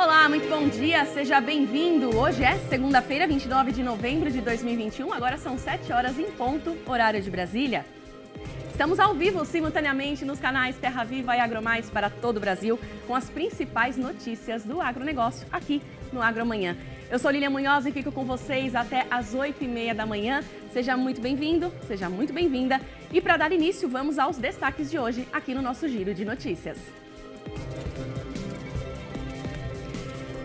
Olá, muito bom dia, seja bem-vindo. Hoje é segunda-feira, 29 de novembro de 2021, agora são 7 horas em ponto, horário de Brasília. Estamos ao vivo simultaneamente nos canais Terra Viva e AgroMais para todo o Brasil, com as principais notícias do agronegócio aqui no Agromanhã. Eu sou Lilian Munhoz e fico com vocês até às 8h30 da manhã. Seja muito bem-vindo, seja muito bem-vinda. E para dar início, vamos aos destaques de hoje aqui no nosso Giro de Notícias.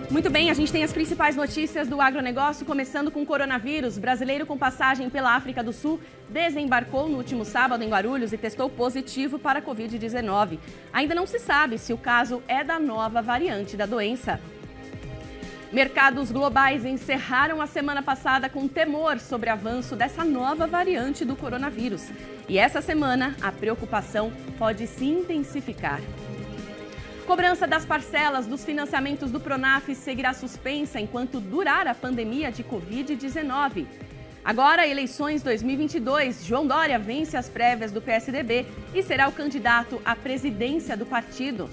Muito bem, a gente tem as principais notícias do agronegócio, começando com o coronavírus. Brasileiro com passagem pela África do Sul desembarcou no último sábado em Guarulhos e testou positivo para a Covid-19. Ainda não se sabe se o caso é da nova variante da doença. Mercados globais encerraram a semana passada com temor sobre o avanço dessa nova variante do coronavírus. E essa semana, a preocupação pode se intensificar. Cobrança das parcelas dos financiamentos do Pronaf seguirá suspensa enquanto durar a pandemia de Covid-19. Agora, eleições 2022, João Dória vence as prévias do PSDB e será o candidato à presidência do partido.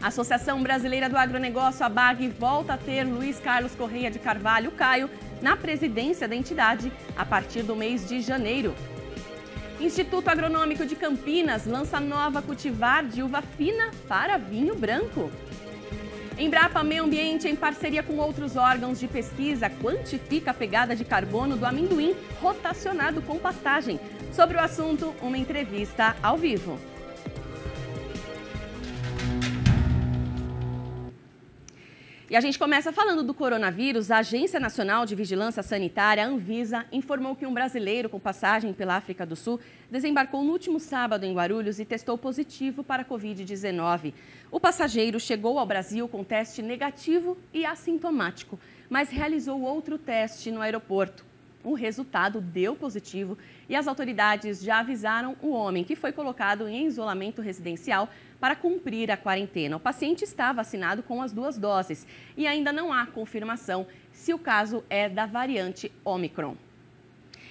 A Associação Brasileira do Agronegócio, ABAG, volta a ter Luiz Carlos Correia de Carvalho Caio na presidência da entidade a partir do mês de janeiro. Instituto Agronômico de Campinas lança nova cultivar de uva fina para vinho branco. Embrapa Meio Ambiente, em parceria com outros órgãos de pesquisa, quantifica a pegada de carbono do amendoim rotacionado com pastagem. Sobre o assunto, uma entrevista ao vivo. E a gente começa falando do coronavírus. A Agência Nacional de Vigilância Sanitária, a Anvisa, informou que um brasileiro com passagem pela África do Sul desembarcou no último sábado em Guarulhos e testou positivo para a Covid-19. O passageiro chegou ao Brasil com teste negativo e assintomático, mas realizou outro teste no aeroporto. O resultado deu positivo e as autoridades já avisaram o homem, que foi colocado em isolamento residencial para cumprir a quarentena. O paciente está vacinado com as 2 doses e ainda não há confirmação se o caso é da variante Ômicron.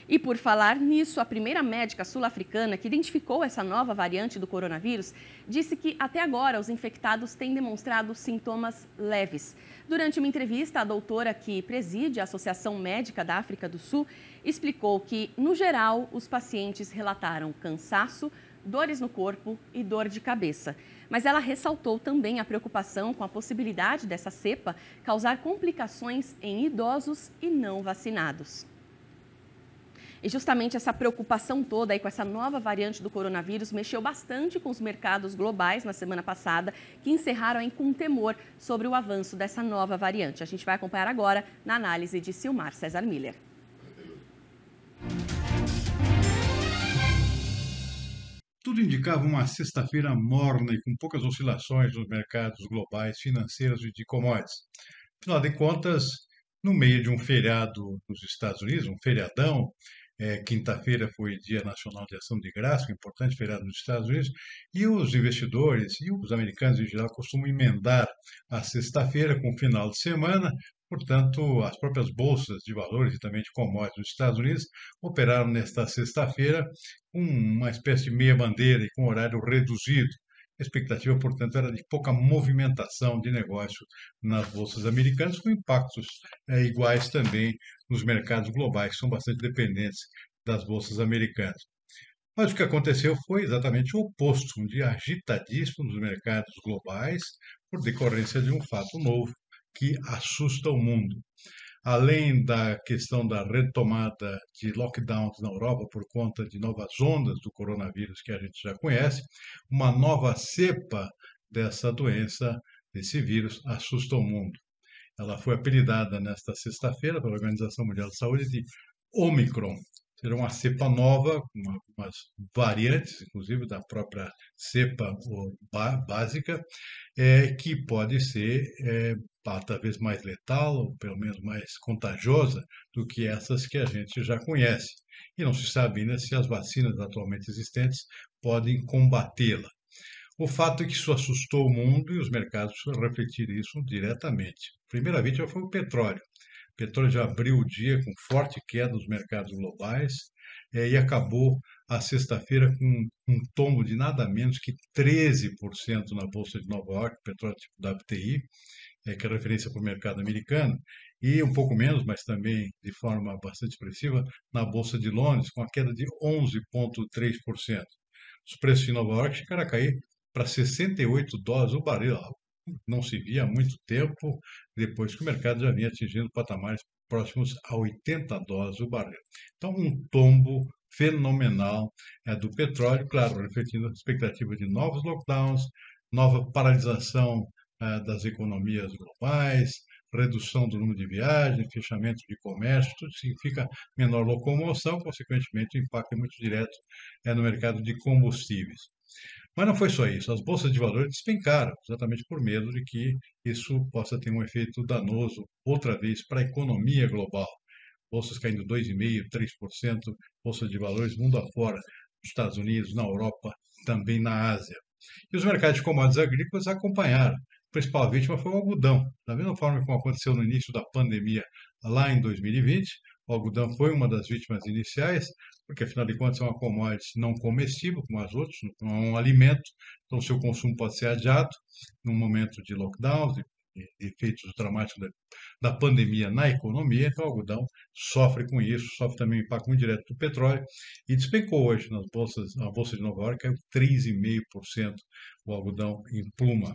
E por falar nisso, a primeira médica sul-africana que identificou essa nova variante do coronavírus disse que até agora os infectados têm demonstrado sintomas leves. Durante uma entrevista, a doutora que preside a Associação Médica da África do Sul explicou que, no geral, os pacientes relataram cansaço, dores no corpo e dor de cabeça. Mas ela ressaltou também a preocupação com a possibilidade dessa cepa causar complicações em idosos e não vacinados. E justamente essa preocupação toda aí com essa nova variante do coronavírus mexeu bastante com os mercados globais na semana passada, que encerraram aí com temor sobre o avanço dessa nova variante. A gente vai acompanhar agora na análise de Silmar César Miller. Tudo indicava uma sexta-feira morna e com poucas oscilações nos mercados globais, financeiros e de commodities. Afinal de contas, no meio de um feriado nos Estados Unidos, um feriadão, quinta-feira foi Dia Nacional de Ação de Graças, um importante feriado nos Estados Unidos, e os investidores e os americanos em geral costumam emendar a sexta-feira com o final de semana. Portanto, as próprias bolsas de valores e também de commodities dos Estados Unidos operaram nesta sexta-feira com uma espécie de meia-bandeira e com horário reduzido. A expectativa, portanto, era de pouca movimentação de negócio nas bolsas americanas, com impactos iguais também nos mercados globais, que são bastante dependentes das bolsas americanas. Mas o que aconteceu foi exatamente o oposto, um dia agitadíssimo nos mercados globais, por decorrência de um fato novo que assusta o mundo. Além da questão da retomada de lockdowns na Europa por conta de novas ondas do coronavírus que a gente já conhece, uma nova cepa dessa doença, desse vírus, assusta o mundo. Ela foi apelidada nesta sexta-feira pela Organização Mundial de Saúde de Ômicron. Será uma cepa nova, com algumas variantes, inclusive da própria cepa básica, que pode ser talvez mais letal, ou pelo menos mais contagiosa do que essas que a gente já conhece. E não se sabe ainda se as vacinas atualmente existentes podem combatê-la. O fato é que isso assustou o mundo e os mercados refletiram isso diretamente. A primeira vítima foi o petróleo. O petróleo já abriu o dia com forte queda nos mercados globais e acabou a sexta-feira com um tombo de nada menos que 13% na Bolsa de Nova York, petróleo tipo WTI, que é referência para o mercado americano, e um pouco menos, mas também de forma bastante expressiva, na Bolsa de Londres, com a queda de 11,3%. Os preços em Nova York chegaram a cair para US$ 68 o barril. Não se via há muito tempo, depois que o mercado já vinha atingindo patamares próximos a US$ 80 o barril. Então, um tombo fenomenal do petróleo, claro, refletindo a expectativa de novos lockdowns, nova paralisação das economias globais, redução do número de viagens, fechamento de comércio, tudo significa menor locomoção, consequentemente o impacto é muito direto no mercado de combustíveis. Mas não foi só isso, as bolsas de valores despencaram, exatamente por medo de que isso possa ter um efeito danoso outra vez para a economia global. Bolsas caindo 2,5%, 3%, bolsas de valores mundo afora, nos Estados Unidos, na Europa, também na Ásia. E os mercados de commodities agrícolas acompanharam. A principal vítima foi o algodão. Da mesma forma como aconteceu no início da pandemia lá em 2020, o algodão foi uma das vítimas iniciais, porque afinal de contas é uma commodity não comestível, como as outras, não é um alimento, então seu consumo pode ser adiado num momento de lockdown, de efeitos dramáticos da pandemia na economia, então o algodão sofre com isso, sofre também o impacto muito direto do petróleo e despencou hoje nas bolsas, a Bolsa de Nova York caiu 3,5% o algodão em pluma.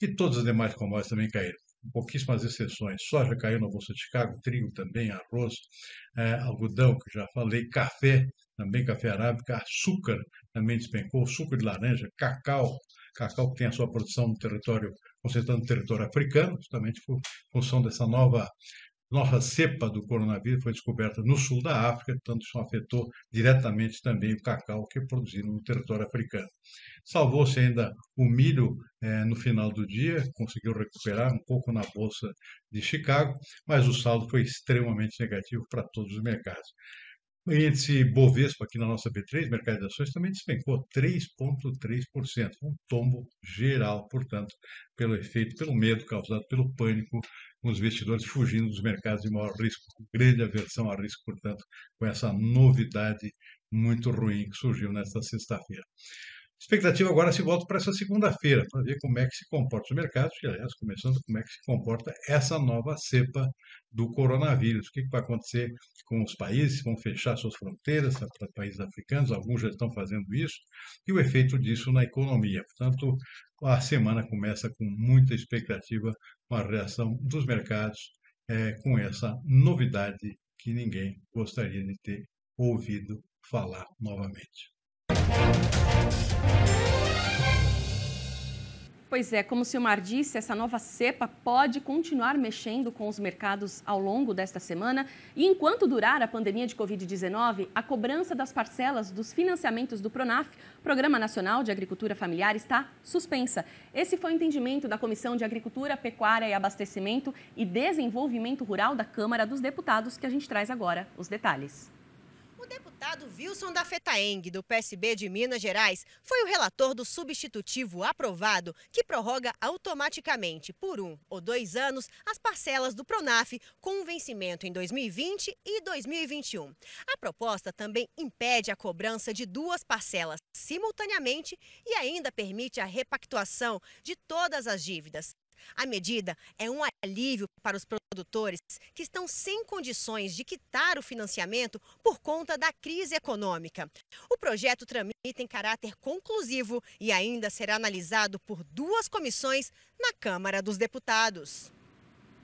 E todas as demais commodities também caíram. Pouquíssimas exceções. Soja caiu na Bolsa de Chicago, trigo também, arroz, algodão, que já falei, café, também café arábica, açúcar também despencou, suco de laranja, cacau que tem a sua produção no território, concentrado no território africano, justamente por função dessa nova cepa do coronavírus, foi descoberta no sul da África, tanto isso afetou diretamente também o cacau que é produzido no território africano. Salvou-se ainda o milho no final do dia, conseguiu recuperar um pouco na Bolsa de Chicago, mas o saldo foi extremamente negativo para todos os mercados. O índice Bovespa aqui na nossa B3, mercado de ações, também despencou 3,3%, um tombo geral, portanto, pelo efeito, pelo medo causado pelo pânico, com os investidores fugindo dos mercados de maior risco, grande aversão a risco, portanto, com essa novidade muito ruim que surgiu nesta sexta-feira. A expectativa agora se volta para essa segunda-feira, para ver como é que se comporta os mercados, e, aliás, começando como é que se comporta essa nova cepa do coronavírus. O que vai acontecer com os países? Vão fechar suas fronteiras para países africanos, alguns já estão fazendo isso, e o efeito disso na economia. Portanto, a semana começa com muita expectativa, com a reação dos mercados, com essa novidade que ninguém gostaria de ter ouvido falar novamente. Pois é, como o Silmar disse, essa nova cepa pode continuar mexendo com os mercados ao longo desta semana e enquanto durar a pandemia de Covid-19, a cobrança das parcelas dos financiamentos do PRONAF, Programa Nacional de Agricultura Familiar, está suspensa. Esse foi o entendimento da Comissão de Agricultura, Pecuária e Abastecimento e Desenvolvimento Rural da Câmara dos Deputados, que a gente traz agora os detalhes. O deputado Wilson da Fetaeng, do PSB de Minas Gerais, foi o relator do substitutivo aprovado que prorroga automaticamente por 1 ou 2 anos as parcelas do PRONAF com vencimento em 2020 e 2021. A proposta também impede a cobrança de 2 parcelas simultaneamente e ainda permite a repactuação de todas as dívidas. A medida é um alívio para os produtores que estão sem condições de quitar o financiamento por conta da crise econômica. O projeto tramita em caráter conclusivo e ainda será analisado por 2 comissões na Câmara dos Deputados.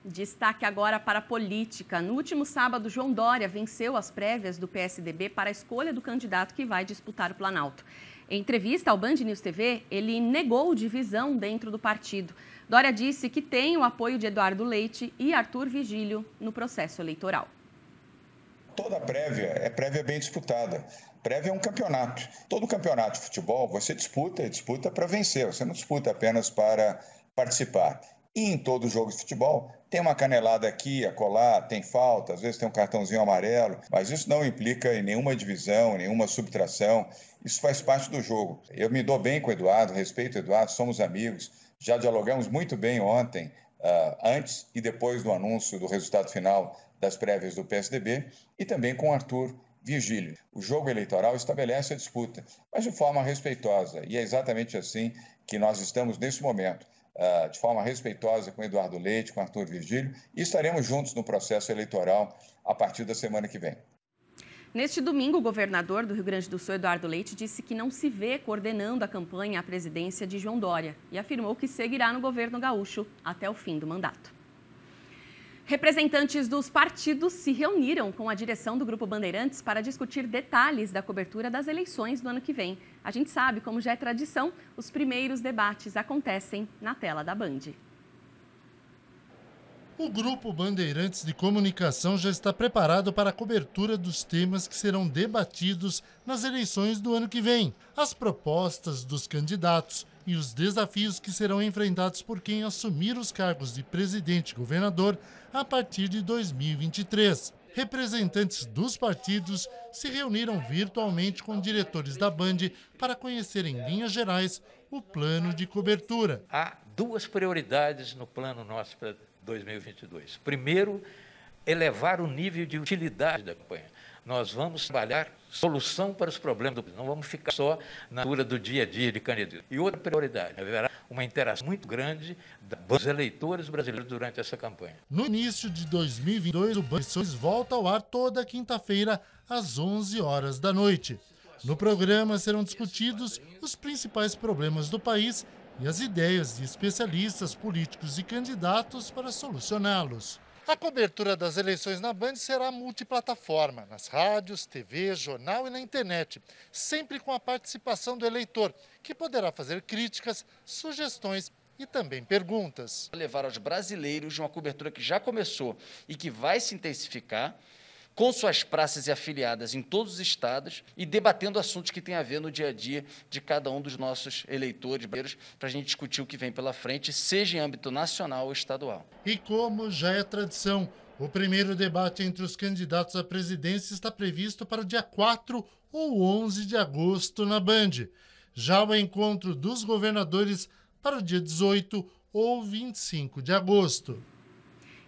Destaque agora para a política. No último sábado, João Dória venceu as prévias do PSDB para a escolha do candidato que vai disputar o Planalto. Em entrevista ao Band News TV, ele negou divisão dentro do partido. Dória disse que tem o apoio de Eduardo Leite e Arthur Vigílio no processo eleitoral. Toda prévia é prévia bem disputada. Prévia é um campeonato. Todo campeonato de futebol você disputa para vencer, você não disputa apenas para participar. E em todo jogo de futebol tem uma canelada aqui, acolá, tem falta, às vezes tem um cartãozinho amarelo, mas isso não implica em nenhuma divisão, nenhuma subtração, isso faz parte do jogo. Eu me dou bem com o Eduardo, respeito o Eduardo, somos amigos, já dialogamos muito bem ontem, antes e depois do anúncio do resultado final das prévias do PSDB, e também com o Arthur Vigílio. O jogo eleitoral estabelece a disputa, mas de forma respeitosa, e é exatamente assim que nós estamos nesse momento. de forma respeitosa com Eduardo Leite, com Arthur Virgílio, e estaremos juntos no processo eleitoral a partir da semana que vem. Neste domingo, o governador do Rio Grande do Sul, Eduardo Leite, disse que não se vê coordenando a campanha à presidência de João Dória e afirmou que seguirá no governo gaúcho até o fim do mandato. Representantes dos partidos se reuniram com a direção do Grupo Bandeirantes para discutir detalhes da cobertura das eleições do ano que vem. A gente sabe, como já é tradição, os primeiros debates acontecem na tela da Band. O Grupo Bandeirantes de Comunicação já está preparado para a cobertura dos temas que serão debatidos nas eleições do ano que vem, as propostas dos candidatos e os desafios que serão enfrentados por quem assumir os cargos de presidente e governador a partir de 2023. Representantes dos partidos se reuniram virtualmente com diretores da Band para conhecer em linhas gerais o plano de cobertura. Há duas prioridades no plano nosso para 2022. Primeiro, elevar o nível de utilidade da campanha. Nós vamos trabalhar solução para os problemas, não vamos ficar só na altura do dia a dia de candidato. E outra prioridade, haverá uma interação muito grande dos eleitores brasileiros durante essa campanha. No início de 2022, o Bandeirantes volta ao ar toda quinta-feira, às 11 horas da noite. No programa serão discutidos os principais problemas do país e as ideias de especialistas, políticos e candidatos para solucioná-los. A cobertura das eleições na Band será multiplataforma, nas rádios, TV, jornal e na internet, sempre com a participação do eleitor, que poderá fazer críticas, sugestões e também perguntas. Levar aos brasileiros uma cobertura que já começou e que vai se intensificar, com suas praças e afiliadas em todos os estados e debatendo assuntos que têm a ver no dia a dia de cada um dos nossos eleitores brasileiros, para a gente discutir o que vem pela frente, seja em âmbito nacional ou estadual. E como já é tradição, o primeiro debate entre os candidatos à presidência está previsto para o dia 4 ou 11 de agosto na Band. Já o encontro dos governadores para o dia 18 ou 25 de agosto.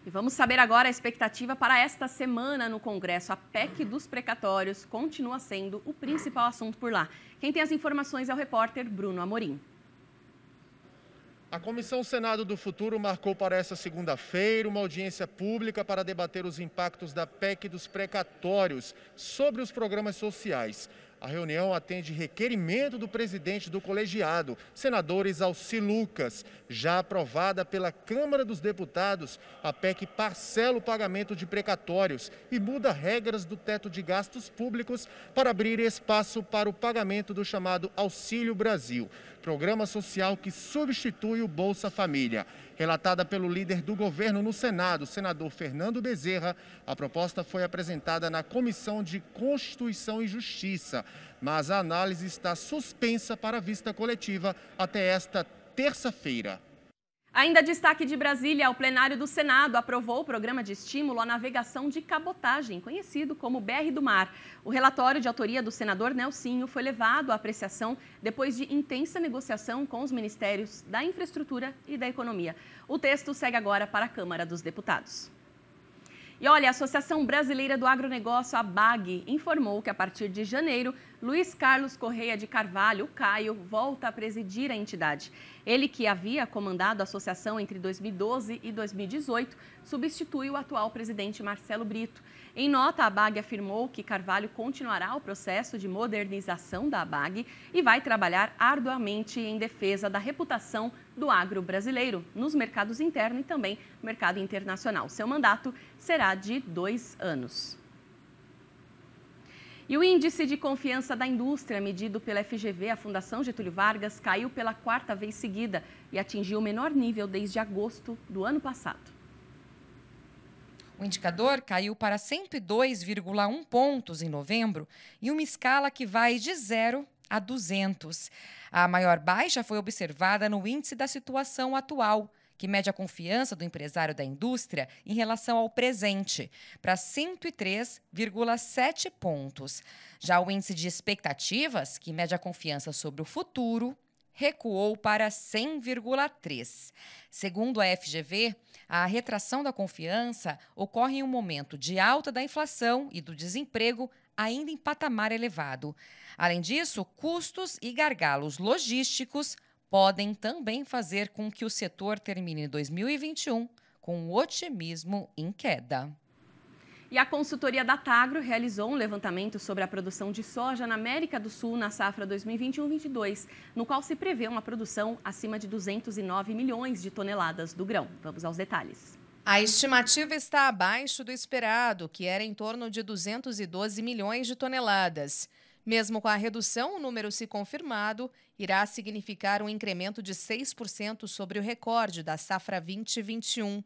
E vamos saber agora a expectativa para esta semana no Congresso. A PEC dos precatórios continua sendo o principal assunto por lá. Quem tem as informações é o repórter Bruno Amorim. A Comissão Senado do Futuro marcou para essa segunda-feira uma audiência pública para debater os impactos da PEC dos precatórios sobre os programas sociais. A reunião atende requerimento do presidente do colegiado, senador Exalci Lucas. Já aprovada pela Câmara dos Deputados, a PEC parcela o pagamento de precatórios e muda regras do teto de gastos públicos para abrir espaço para o pagamento do chamado Auxílio Brasil, programa social que substitui o Bolsa Família. Relatada pelo líder do governo no Senado, senador Fernando Bezerra, a proposta foi apresentada na Comissão de Constituição e Justiça, mas a análise está suspensa para a vista coletiva até esta terça-feira. Ainda destaque de Brasília, o plenário do Senado aprovou o programa de estímulo à navegação de cabotagem, conhecido como BR do Mar. O relatório de autoria do senador Nelsinho foi levado à apreciação depois de intensa negociação com os ministérios da Infraestrutura e da Economia. O texto segue agora para a Câmara dos Deputados. E olha, a Associação Brasileira do Agronegócio, a ABAG, informou que a partir de janeiro, Luiz Carlos Correia de Carvalho, o Caio, volta a presidir a entidade. Ele, que havia comandado a associação entre 2012 e 2018, substitui o atual presidente Marcelo Brito. Em nota, a ABAG afirmou que Carvalho continuará o processo de modernização da ABAG e vai trabalhar arduamente em defesa da reputação do agro brasileiro nos mercados interno e também no mercado internacional. Seu mandato será de 2 anos. E o índice de confiança da indústria, medido pela FGV, a Fundação Getúlio Vargas, caiu pela 4ª vez seguida e atingiu o menor nível desde agosto do ano passado. O indicador caiu para 102,1 pontos em novembro, em uma escala que vai de 0 a 200. A maior baixa foi observada no índice da situação atual, que mede a confiança do empresário da indústria em relação ao presente, para 103,7 pontos. Já o índice de expectativas, que mede a confiança sobre o futuro, recuou para 100,3. Segundo a FGV, a retração da confiança ocorre em um momento de alta da inflação e do desemprego ainda em patamar elevado. Além disso, custos e gargalos logísticos podem também fazer com que o setor termine 2021 com otimismo em queda. E a consultoria Datagro realizou um levantamento sobre a produção de soja na América do Sul na safra 2021-22, no qual se prevê uma produção acima de 209 milhões de toneladas do grão. Vamos aos detalhes. A estimativa está abaixo do esperado, que era em torno de 212 milhões de toneladas. Mesmo com a redução, o número, se confirmado, irá significar um incremento de 6% sobre o recorde da safra 2021.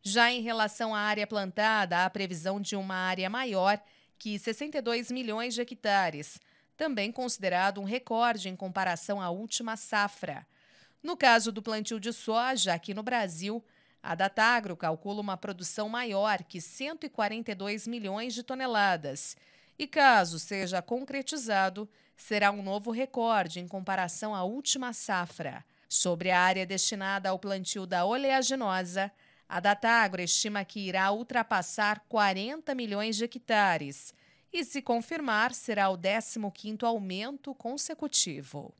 Já em relação à área plantada, há a previsão de uma área maior, que 62 milhões de hectares, também considerado um recorde em comparação à última safra. No caso do plantio de soja, aqui no Brasil, a Datagro calcula uma produção maior que 142 milhões de toneladas. E caso seja concretizado, será um novo recorde em comparação à última safra. Sobre a área destinada ao plantio da oleaginosa, a Datagro estima que irá ultrapassar 40 milhões de hectares. E, se confirmar, será o 15º aumento consecutivo.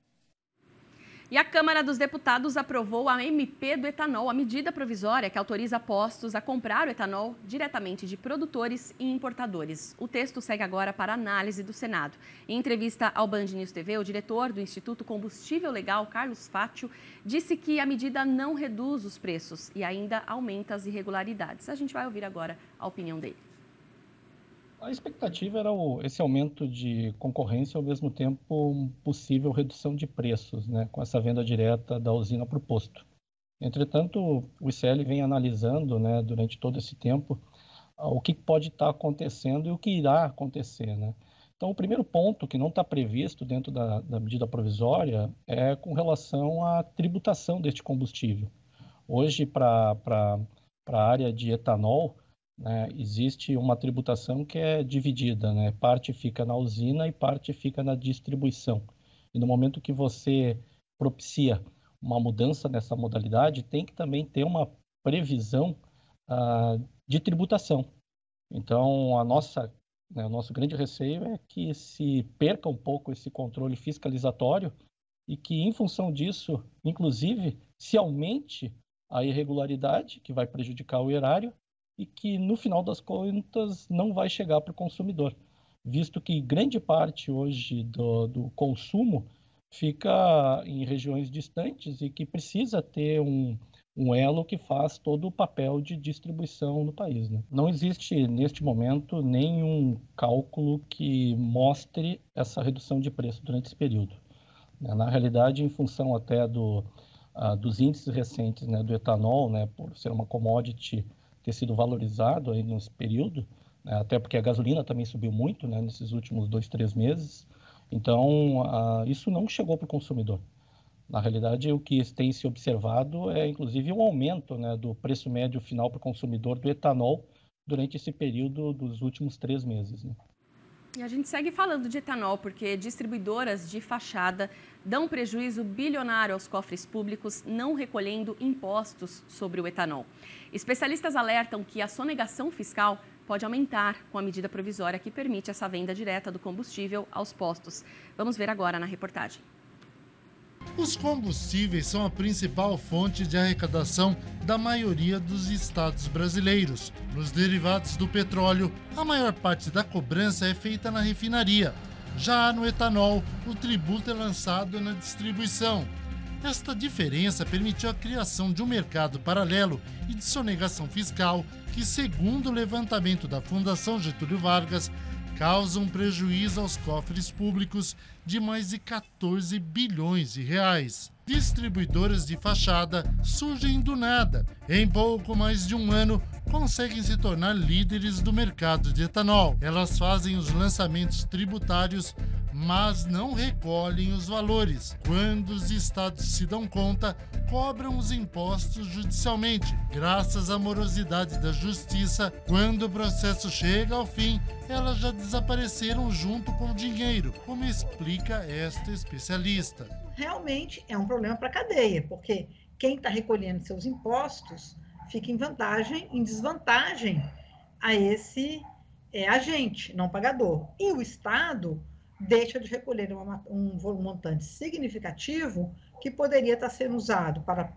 E a Câmara dos Deputados aprovou a MP do etanol, a medida provisória que autoriza postos a comprar o etanol diretamente de produtores e importadores. O texto segue agora para análise do Senado. Em entrevista ao Band News TV, o diretor do Instituto Combustível Legal, Carlos Fátio, disse que a medida não reduz os preços e ainda aumenta as irregularidades. A gente vai ouvir agora a opinião dele. A expectativa era esse aumento de concorrência, ao mesmo tempo possível redução de preços, né, com essa venda direta da usina para o posto. Entretanto, o ICL vem analisando, né, durante todo esse tempo o que pode estar acontecendo e o que irá acontecer, né? Então, o primeiro ponto que não está previsto dentro da medida provisória é com relação à tributação deste combustível. Hoje, para a área de etanol, né, existe uma tributação que é dividida, né? Parte fica na usina e parte fica na distribuição. E no momento que você propicia uma mudança nessa modalidade, tem que também ter uma previsão de tributação. Então, o nosso grande receio é que se perca um pouco esse controle fiscalizatório e que, em função disso, inclusive, se aumente a irregularidade, que vai prejudicar o erário, e que, no final das contas, não vai chegar para o consumidor, visto que grande parte hoje do consumo fica em regiões distantes e que precisa ter um elo que faz todo o papel de distribuição no país, né? Não existe, neste momento, nenhum cálculo que mostre essa redução de preço durante esse período. Na realidade, em função até dos índices recentes, né, do etanol, né, por ser uma commodity, ter sido valorizado aí nesse período, né, até porque a gasolina também subiu muito, né, nesses últimos 2-3 meses. Então, isso não chegou para o consumidor. Na realidade, o que tem se observado é, inclusive, um aumento, né, do preço médio final para o consumidor do etanol durante esse período dos últimos 3 meses. Né? E a gente segue falando de etanol porque distribuidoras de fachada dão prejuízo bilionário aos cofres públicos, não recolhendo impostos sobre o etanol. Especialistas alertam que a sonegação fiscal pode aumentar com a medida provisória que permite essa venda direta do combustível aos postos. Vamos ver agora na reportagem. Os combustíveis são a principal fonte de arrecadação da maioria dos estados brasileiros. Nos derivados do petróleo, a maior parte da cobrança é feita na refinaria. Já no etanol, o tributo é lançado na distribuição. Esta diferença permitiu a criação de um mercado paralelo e de sonegação fiscal que, segundo o levantamento da Fundação Getúlio Vargas, causa um prejuízo aos cofres públicos de mais de 14 bilhões de reais. Distribuidoras de fachada surgem do nada. Em pouco mais de um ano, conseguem se tornar líderes do mercado de etanol. Elas fazem os lançamentos tributários, mas não recolhem os valores. Quando os estados se dão conta, cobram os impostos judicialmente. Graças à morosidade da justiça, quando o processo chega ao fim, elas já desapareceram junto com o dinheiro, como explica esta especialista. Realmente é um problema para a cadeia, porque quem está recolhendo seus impostos fica em desvantagem a esse agente não pagador. E o Estado deixa de recolher um montante significativo que poderia estar sendo usado para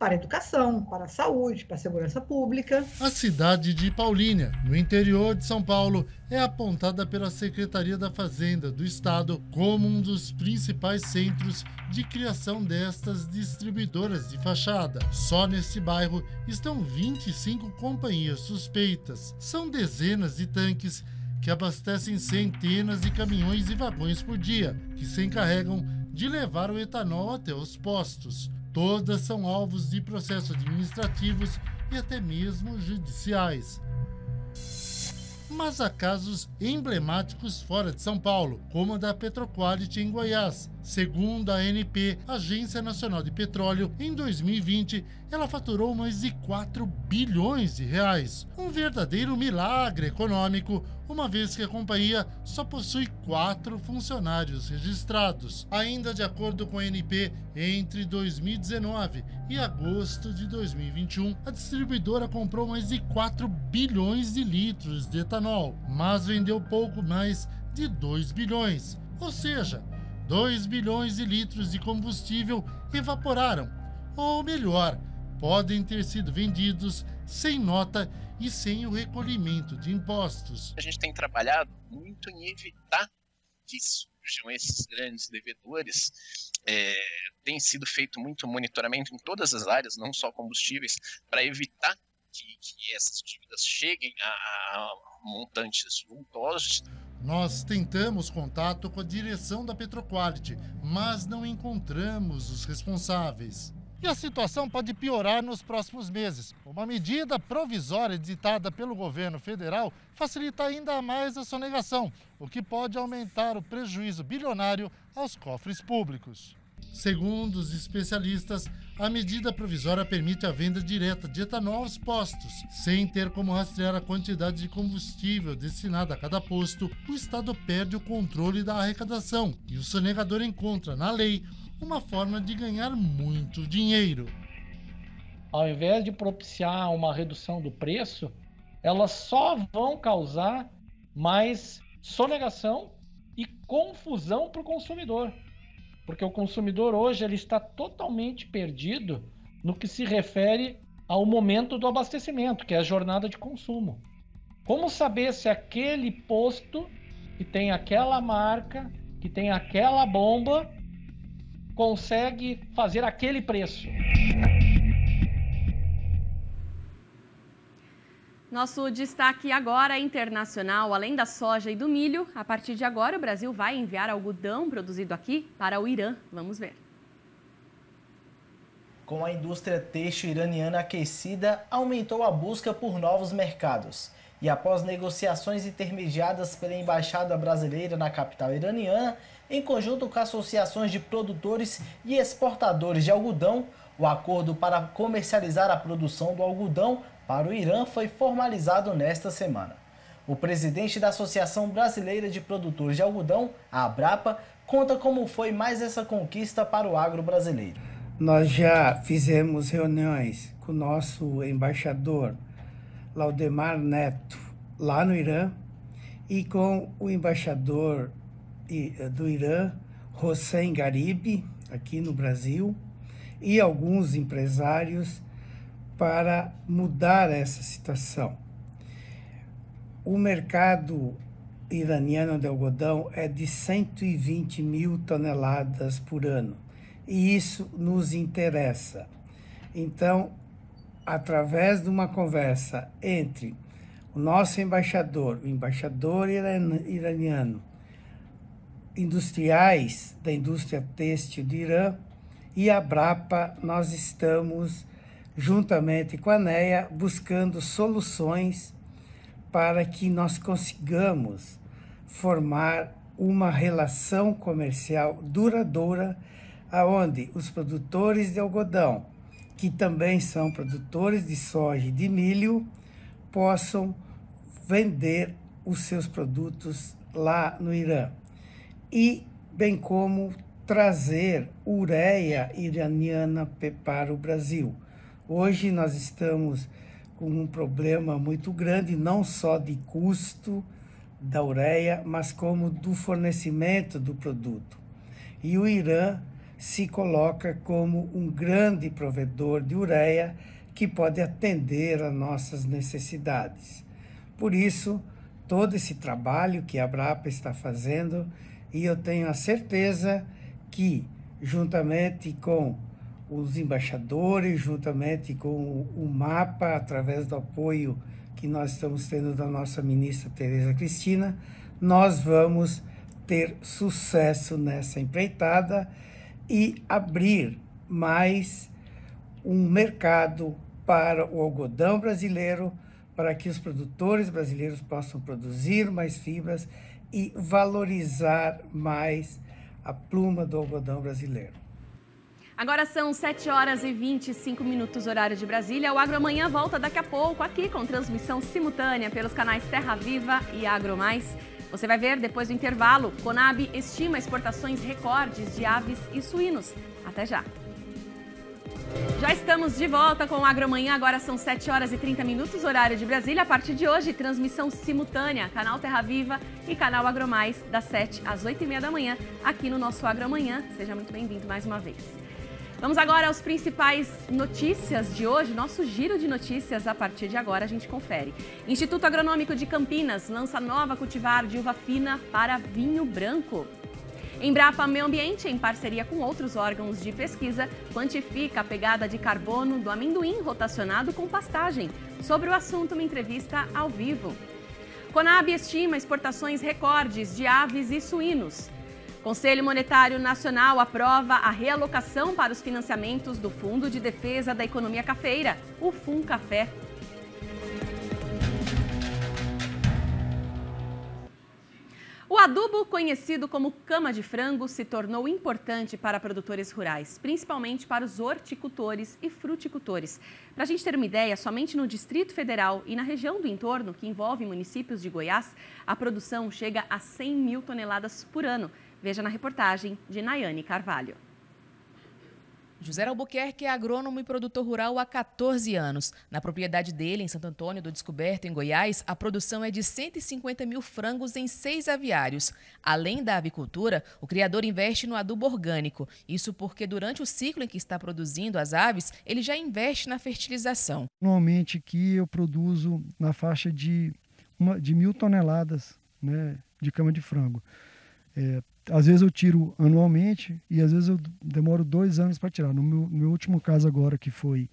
a educação, para a saúde, para a segurança pública. A cidade de Paulínia, no interior de São Paulo, é apontada pela Secretaria da Fazenda do Estado como um dos principais centros de criação destas distribuidoras de fachada. Só neste bairro estão 25 companhias suspeitas. São dezenas de tanques que abastecem centenas de caminhões e vagões por dia, que se encarregam de levar o etanol até os postos. Todas são alvos de processos administrativos e até mesmo judiciais. Mas há casos emblemáticos fora de São Paulo, como a da Petroquality em Goiás. Segundo a ANP, Agência Nacional de Petróleo, em 2020, ela faturou mais de 4 bilhões de reais. Um verdadeiro milagre econômico, uma vez que a companhia só possui 4 funcionários registrados. Ainda de acordo com a ANP, entre 2019 e agosto de 2021, a distribuidora comprou mais de 4 bilhões de litros de etanol, mas vendeu pouco mais de 2 bilhões. Ou seja, 2 bilhões de litros de combustível evaporaram, ou melhor, podem ter sido vendidos sem nota e sem o recolhimento de impostos. A gente tem trabalhado muito em evitar que surjam esses grandes devedores. Tem sido feito muito monitoramento em todas as áreas, não só combustíveis, para evitar que essas dívidas cheguem a montantes vultosos. Nós tentamos contato com a direção da Petroquality, mas não encontramos os responsáveis. E a situação pode piorar nos próximos meses. Uma medida provisória editada pelo governo federal facilita ainda mais a sonegação, o que pode aumentar o prejuízo bilionário aos cofres públicos. Segundo os especialistas, a medida provisória permite a venda direta de etanol aos postos. Sem ter como rastrear a quantidade de combustível destinada a cada posto, o Estado perde o controle da arrecadação e o sonegador encontra na lei uma forma de ganhar muito dinheiro. Ao invés de propiciar uma redução do preço, elas só vão causar mais sonegação e confusão para o consumidor. Porque o consumidor hoje ele está totalmente perdido no que se refere ao momento do abastecimento, que é a jornada de consumo. Como saber se aquele posto que tem aquela marca, que tem aquela bomba, consegue fazer aquele preço? Nosso destaque agora é internacional. Além da soja e do milho, a partir de agora o Brasil vai enviar algodão produzido aqui para o Irã. Vamos ver. Com a indústria têxtil iraniana aquecida, aumentou a busca por novos mercados. E após negociações intermediadas pela Embaixada Brasileira na capital iraniana, em conjunto com associações de produtores e exportadores de algodão, o acordo para comercializar a produção do algodão para o Irã foi formalizado nesta semana. O presidente da Associação Brasileira de Produtores de Algodão, a Abrapa, conta como foi mais essa conquista para o agro brasileiro. Nós já fizemos reuniões com o nosso embaixador, Laudemar Neto, lá no Irã, e com o embaixador do Irã, Hossein Garibi, aqui no Brasil, e alguns empresários para mudar essa situação. O mercado iraniano de algodão é de 120 mil toneladas por ano, e isso nos interessa. Então, através de uma conversa entre o nosso embaixador, o embaixador iraniano, industriais da indústria têxtil do Irã e a Abrapa, nós estamos, juntamente com a ANEA, buscando soluções para que nós consigamos formar uma relação comercial duradoura, aonde os produtores de algodão, que também são produtores de soja e de milho, possam vender os seus produtos lá no Irã. E bem como trazer ureia iraniana para o Brasil. Hoje nós estamos com um problema muito grande, não só de custo, da ureia, mas como do fornecimento do produto. E o Irã se coloca como um grande provedor de ureia que pode atender às nossas necessidades. Por isso, todo esse trabalho que a Abrapa está fazendo, e eu tenho a certeza que, juntamente com os embaixadores, juntamente com o MAPA, através do apoio que nós estamos tendo da nossa ministra Tereza Cristina, nós vamos ter sucesso nessa empreitada e abrir mais um mercado para o algodão brasileiro, para que os produtores brasileiros possam produzir mais fibras e valorizar mais a pluma do algodão brasileiro. Agora são 7 horas e 25 minutos, horário de Brasília. O Agro Amanhã volta daqui a pouco, aqui com transmissão simultânea pelos canais Terra Viva e Agro Mais. Você vai ver depois do intervalo. Conab estima exportações recordes de aves e suínos. Até já. Já estamos de volta com o Agro Amanhã. Agora são 7 horas e 30 minutos, horário de Brasília. A partir de hoje, transmissão simultânea, canal Terra Viva e canal Agro Mais, das 7 às 8h30 da manhã, aqui no nosso Agro Amanhã. Seja muito bem-vindo mais uma vez. Vamos agora às principais notícias de hoje, nosso giro de notícias. A partir de agora a gente confere. Instituto Agronômico de Campinas lança nova cultivar de uva fina para vinho branco. Embrapa Meio Ambiente, em parceria com outros órgãos de pesquisa, quantifica a pegada de carbono do amendoim rotacionado com pastagem. Sobre o assunto, uma entrevista ao vivo. Conab estima exportações recordes de aves e suínos. Conselho Monetário Nacional aprova a realocação para os financiamentos do Fundo de Defesa da Economia Cafeira, o FUNCAFé. O adubo, conhecido como cama de frango, se tornou importante para produtores rurais, principalmente para os horticultores e fruticultores. Para a gente ter uma ideia, somente no Distrito Federal e na região do entorno, que envolve municípios de Goiás, a produção chega a 100 mil toneladas por ano. Veja na reportagem de Nayane Carvalho. José Albuquerque é agrônomo e produtor rural há 14 anos. Na propriedade dele, em Santo Antônio do Descoberto, em Goiás, a produção é de 150 mil frangos em 6 aviários. Além da avicultura, o criador investe no adubo orgânico. Isso porque durante o ciclo em que está produzindo as aves, ele já investe na fertilização. Normalmente aqui eu produzo na faixa de 1.000 toneladas, né, de cama de frango. Às vezes eu tiro anualmente e às vezes eu demoro 2 anos para tirar. No meu último caso agora, que foi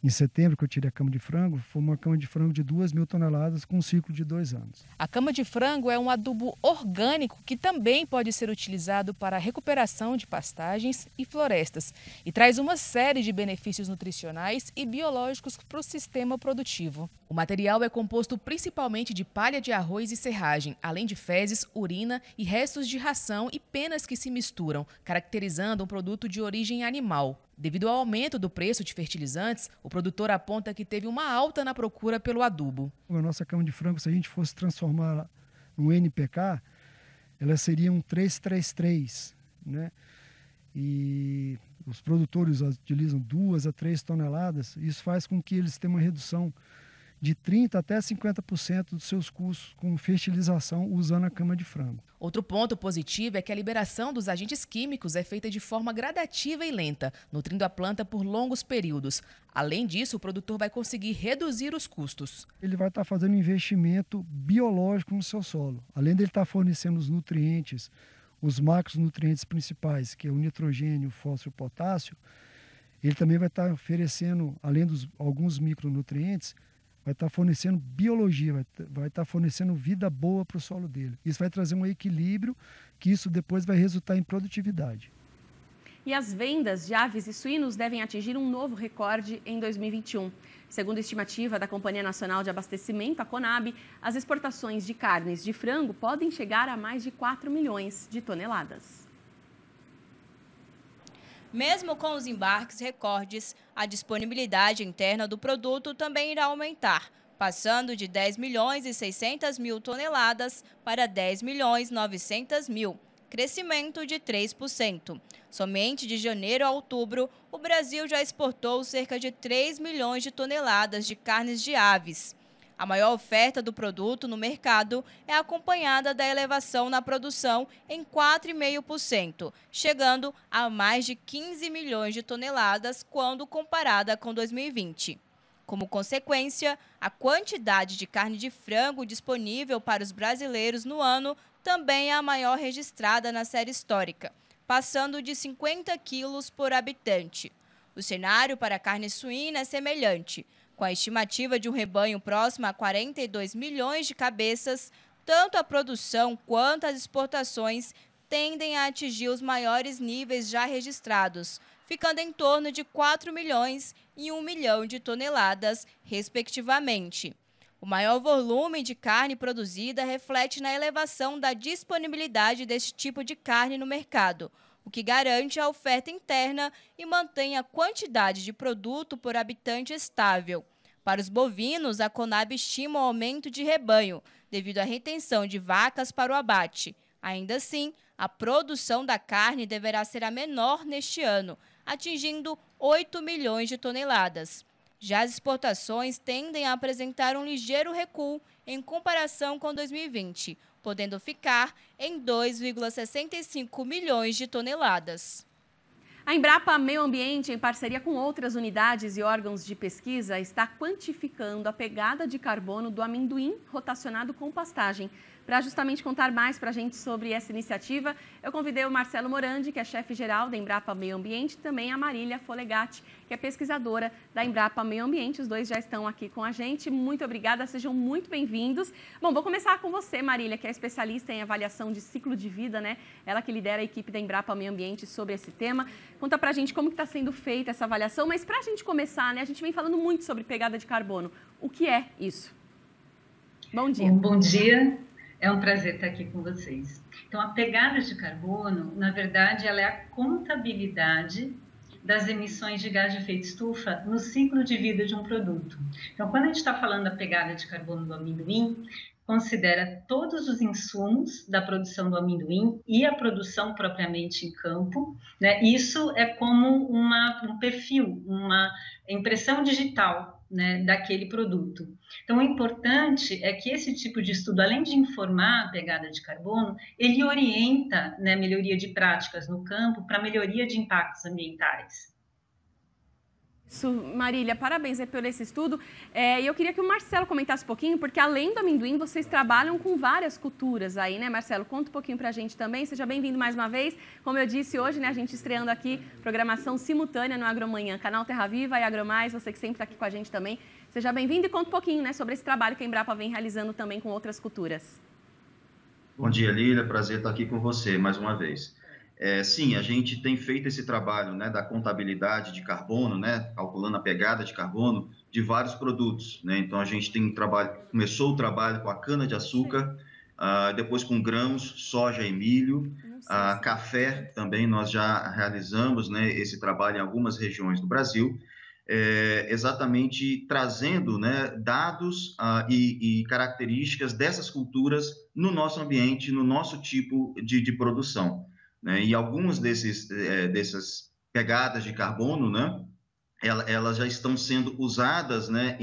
em setembro, que eu tirei a cama de frango, foi uma cama de frango de 2.000 toneladas com um ciclo de 2 anos. A cama de frango é um adubo orgânico que também pode ser utilizado para a recuperação de pastagens e florestas e traz uma série de benefícios nutricionais e biológicos para o sistema produtivo. O material é composto principalmente de palha de arroz e serragem, além de fezes, urina e restos de ração e penas que se misturam, caracterizando um produto de origem animal. Devido ao aumento do preço de fertilizantes, o produtor aponta que teve uma alta na procura pelo adubo. A nossa cama de frango, se a gente fosse transformar no NPK, ela seria um 333, né? E os produtores utilizam 2 a 3 toneladas. Isso faz com que eles tenham uma redução de 30% até 50% dos seus custos com fertilização usando a cama de frango. Outro ponto positivo é que a liberação dos agentes químicos é feita de forma gradativa e lenta, nutrindo a planta por longos períodos. Além disso, o produtor vai conseguir reduzir os custos. Ele vai estar fazendo um investimento biológico no seu solo. Além de ele estar fornecendo os nutrientes, os macronutrientes principais, que é o nitrogênio, o fósforo e o potássio, ele também vai estar oferecendo, além dos alguns micronutrientes, vai estar fornecendo biologia, vai estar fornecendo vida boa para o solo dele. Isso vai trazer um equilíbrio, que isso depois vai resultar em produtividade. E as vendas de aves e suínos devem atingir um novo recorde em 2021. Segundo a estimativa da Companhia Nacional de Abastecimento, a Conab, as exportações de carnes de frango podem chegar a mais de 4 milhões de toneladas. Mesmo com os embarques recordes, a disponibilidade interna do produto também irá aumentar, passando de 10 milhões e 600 mil toneladas para 10 milhões e 900 mil, crescimento de 3%. Somente de janeiro a outubro, o Brasil já exportou cerca de 3 milhões de toneladas de carnes de aves. A maior oferta do produto no mercado é acompanhada da elevação na produção em 4,5%, chegando a mais de 15 milhões de toneladas quando comparada com 2020. Como consequência, a quantidade de carne de frango disponível para os brasileiros no ano também é a maior registrada na série histórica, passando de 50 quilos por habitante. O cenário para a carne suína é semelhante. Com a estimativa de um rebanho próximo a 42 milhões de cabeças, tanto a produção quanto as exportações tendem a atingir os maiores níveis já registrados, ficando em torno de 4 milhões e 1 milhão de toneladas, respectivamente. O maior volume de carne produzida reflete na elevação da disponibilidade desse tipo de carne no mercado, o que garante a oferta interna e mantém a quantidade de produto por habitante estável. Para os bovinos, a Conab estima um aumento de rebanho, devido à retenção de vacas para o abate. Ainda assim, a produção da carne deverá ser a menor neste ano, atingindo 8 milhões de toneladas. Já as exportações tendem a apresentar um ligeiro recuo em comparação com 2020, podendo ficar em 2,65 milhões de toneladas. A Embrapa Meio Ambiente, em parceria com outras unidades e órgãos de pesquisa, está quantificando a pegada de carbono do amendoim rotacionado com pastagem. Para justamente contar mais para a gente sobre essa iniciativa, eu convidei o Marcelo Morandi, que é chefe-geral da Embrapa Meio Ambiente, e também a Marília Folegatti, que é pesquisadora da Embrapa Meio Ambiente. Os dois já estão aqui com a gente. Muito obrigada, sejam muito bem-vindos. Bom, vou começar com você, Marília, que é especialista em avaliação de ciclo de vida, né? Ela que lidera a equipe da Embrapa Meio Ambiente sobre esse tema. Conta para a gente como está sendo feita essa avaliação, mas para a gente começar, né? A gente vem falando muito sobre pegada de carbono. O que é isso? Bom dia. Bom dia. É um prazer estar aqui com vocês. Então, a pegada de carbono, na verdade, ela é a contabilidade das emissões de gás de efeito estufa no ciclo de vida de um produto. Então, quando a gente está falando da pegada de carbono do amendoim, considera todos os insumos da produção do amendoim e a produção propriamente em campo, né? Isso é como um perfil, uma impressão digital, né, daquele produto. Então, o importante é que esse tipo de estudo, além de informar a pegada de carbono, ele orienta, né, a melhoria de práticas no campo para melhoria de impactos ambientais. Isso, Marília, parabéns por esse estudo. E eu queria que o Marcelo comentasse um pouquinho, porque além do amendoim, vocês trabalham com várias culturas aí, né, Marcelo? Conta um pouquinho pra gente também. Seja bem-vindo mais uma vez. Como eu disse hoje, né, a gente estreando aqui programação simultânea no Agromanhã, canal Terra Viva e Agromais, você que sempre está aqui com a gente também. Seja bem-vindo e conta um pouquinho, né, sobre esse trabalho que a Embrapa vem realizando também com outras culturas. Bom dia, Lília. Prazer estar aqui com você mais uma vez. Sim, a gente tem feito esse trabalho, né, da contabilidade de carbono, né, calculando a pegada de carbono de vários produtos, né? Então, a gente começou o trabalho com a cana-de-açúcar, depois com grãos, soja e milho, café também nós já realizamos, né, esse trabalho em algumas regiões do Brasil, exatamente trazendo, né, dados e características dessas culturas no nosso ambiente, no nosso tipo de produção. E algumas dessas pegadas de carbono, né, elas já estão sendo usadas, né,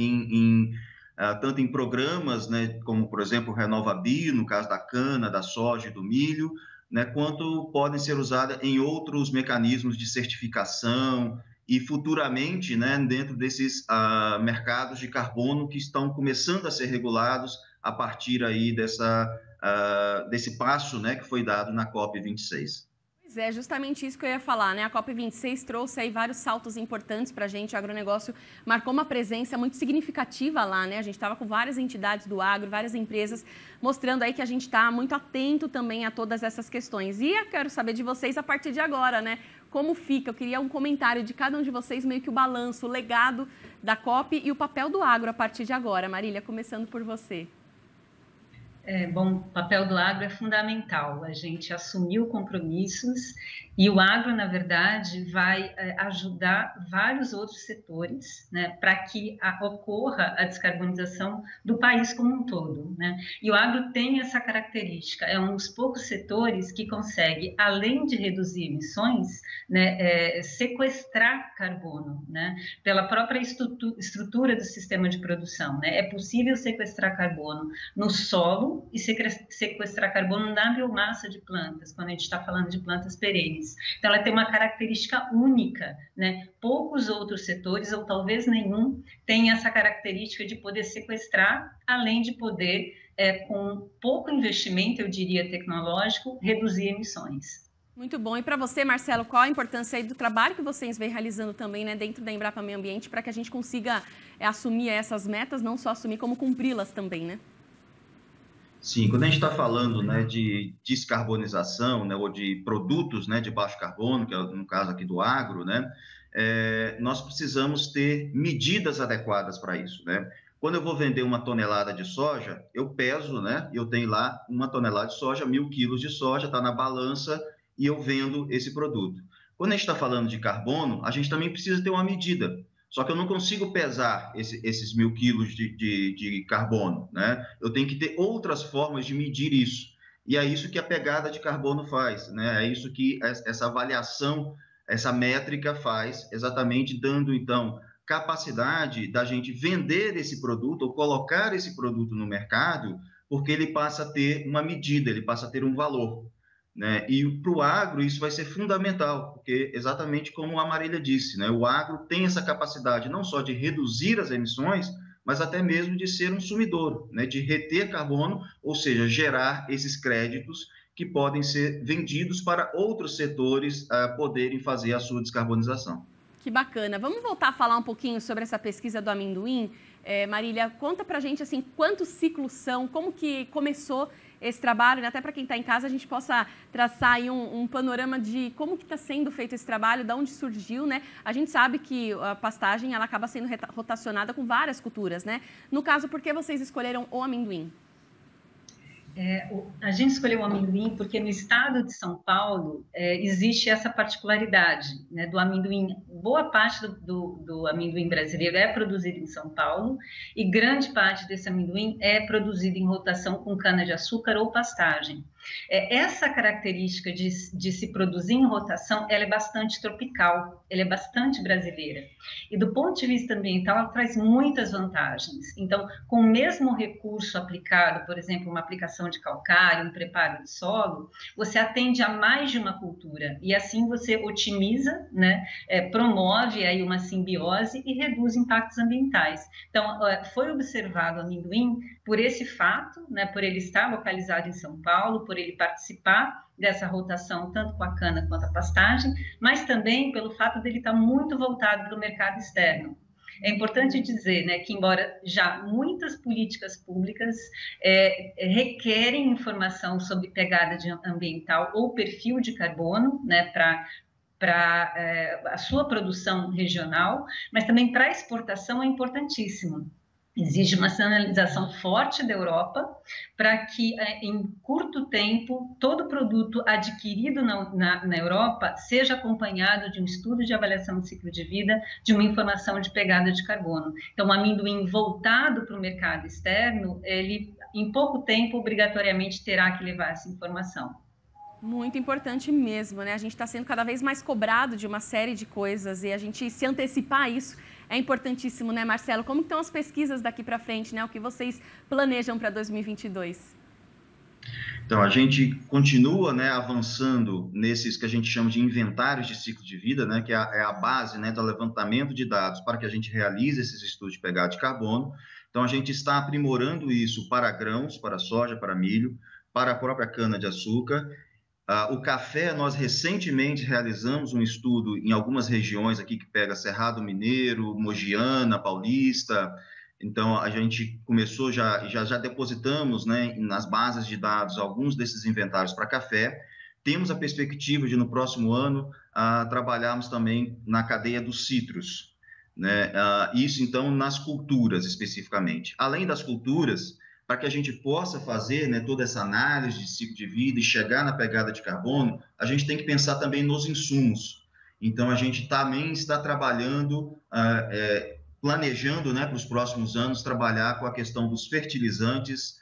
tanto em programas, né, como, por exemplo, o RenovaBio, no caso da cana, da soja e do milho, né, quanto podem ser usadas em outros mecanismos de certificação e futuramente, né, dentro desses mercados de carbono que estão começando a ser regulados a partir aí desse passo, né, que foi dado na COP26. É justamente isso que eu ia falar, né? A COP26 trouxe aí vários saltos importantes para a gente. O agronegócio marcou uma presença muito significativa lá, né? A gente estava com várias entidades do agro, várias empresas, mostrando aí que a gente está muito atento também a todas essas questões. E eu quero saber de vocês a partir de agora, né? Como fica? Eu queria um comentário de cada um de vocês, meio que o balanço, o legado da COP e o papel do agro a partir de agora. Marília, começando por você. Bom, o papel do agro é fundamental. A gente assumiu compromissos e o agro, na verdade, vai ajudar vários outros setores, né, para que ocorra a descarbonização do país como um todo, né? E o agro tem essa característica, é um dos poucos setores que consegue, além de reduzir emissões, né, sequestrar carbono, né, pela própria estrutura do sistema de produção, né? É possível sequestrar carbono no solo e sequestrar carbono na biomassa de plantas, quando a gente está falando de plantas perenes. Então, ela tem uma característica única, né? Poucos outros setores, ou talvez nenhum, têm essa característica de poder sequestrar, além de poder, com pouco investimento, eu diria, tecnológico, reduzir emissões. Muito bom. E para você, Marcelo, qual a importância aí do trabalho que vocês vêm realizando também, né, dentro da Embrapa Meio Ambiente, para que a gente consiga assumir essas metas, não só assumir, como cumpri-las também, né? Sim, quando a gente está falando, né, de descarbonização, né, ou de produtos, né, de baixo carbono, que é no caso aqui do agro, né, nós precisamos ter medidas adequadas para isso, né? Quando eu vou vender uma tonelada de soja, eu peso, né, eu tenho lá uma tonelada de soja, 1.000 quilos de soja, está na balança e eu vendo esse produto. Quando a gente está falando de carbono, a gente também precisa ter uma medida. Só que eu não consigo pesar esses 1.000 quilos de carbono, né? Eu tenho que ter outras formas de medir isso. E é isso que a pegada de carbono faz, né? É isso que essa avaliação, essa métrica faz, exatamente dando, então, capacidade da gente vender esse produto ou colocar esse produto no mercado, porque ele passa a ter uma medida, ele passa a ter um valor, né? E para o agro isso vai ser fundamental, porque exatamente como a Marília disse, né? O agro tem essa capacidade não só de reduzir as emissões, mas até mesmo de ser um sumidor, né? De reter carbono, ou seja, gerar esses créditos que podem ser vendidos para outros setores poderem fazer a sua descarbonização. Que bacana. Vamos voltar a falar um pouquinho sobre essa pesquisa do amendoim. Marília, conta pra gente assim, quantos ciclos são, como que começou esse trabalho, né? Até para quem está em casa a gente possa traçar aí um panorama de como que está sendo feito esse trabalho, de onde surgiu, né? A gente sabe que a pastagem ela acaba sendo rotacionada com várias culturas, né? No caso, por que vocês escolheram o amendoim? A gente escolheu o amendoim porque no estado de São Paulo existe essa particularidade, né, do amendoim. Boa parte do amendoim brasileiro é produzido em São Paulo e grande parte desse amendoim é produzido em rotação com cana-de-açúcar ou pastagem. Essa característica de se produzir em rotação, ela é bastante tropical, ela é bastante brasileira. E do ponto de vista ambiental, ela traz muitas vantagens. Então, com o mesmo recurso aplicado, por exemplo, uma aplicação de calcário, um preparo de solo, você atende a mais de uma cultura e assim você otimiza, né, promove aí uma simbiose e reduz impactos ambientais. Então, foi observado o amendoim por esse fato, né, por ele estar localizado em São Paulo, por ele participar dessa rotação tanto com a cana quanto a pastagem, mas também pelo fato dele estar muito voltado para o mercado externo. É importante dizer, né, que embora já muitas políticas públicas requerem informação sobre pegada ambiental ou perfil de carbono, né, para a sua produção regional, mas também para a exportação é importantíssimo. Exige uma sinalização forte da Europa para que, em curto tempo, todo produto adquirido na Europa seja acompanhado de um estudo de avaliação de ciclo de vida, de uma informação de pegada de carbono. Então, o amendoim voltado para o mercado externo, ele, em pouco tempo, obrigatoriamente terá que levar essa informação. Muito importante mesmo, né? A gente está sendo cada vez mais cobrado de uma série de coisas e a gente se antecipar a isso é importantíssimo, né, Marcelo? Como estão as pesquisas daqui para frente, né? O que vocês planejam para 2022? Então, a gente continua, né, avançando nesses que a gente chama de inventários de ciclo de vida, né, que é a base, né, do levantamento de dados para que a gente realize esses estudos de pegada de carbono. Então, a gente está aprimorando isso para grãos, para soja, para milho, para a própria cana-de-açúcar. O café, nós recentemente realizamos um estudo em algumas regiões aqui que pega Cerrado Mineiro, Mogiana, Paulista. Então, a gente começou, já depositamos, né, nas bases de dados alguns desses inventários para café. Temos a perspectiva de, no próximo ano, trabalharmos também na cadeia dos citros, né? Isso, então, nas culturas especificamente. Além das culturas, para que a gente possa fazer, né, toda essa análise de ciclo de vida e chegar na pegada de carbono, a gente tem que pensar também nos insumos. Então, a gente também está trabalhando, planejando, né, para os próximos anos, trabalhar com a questão dos fertilizantes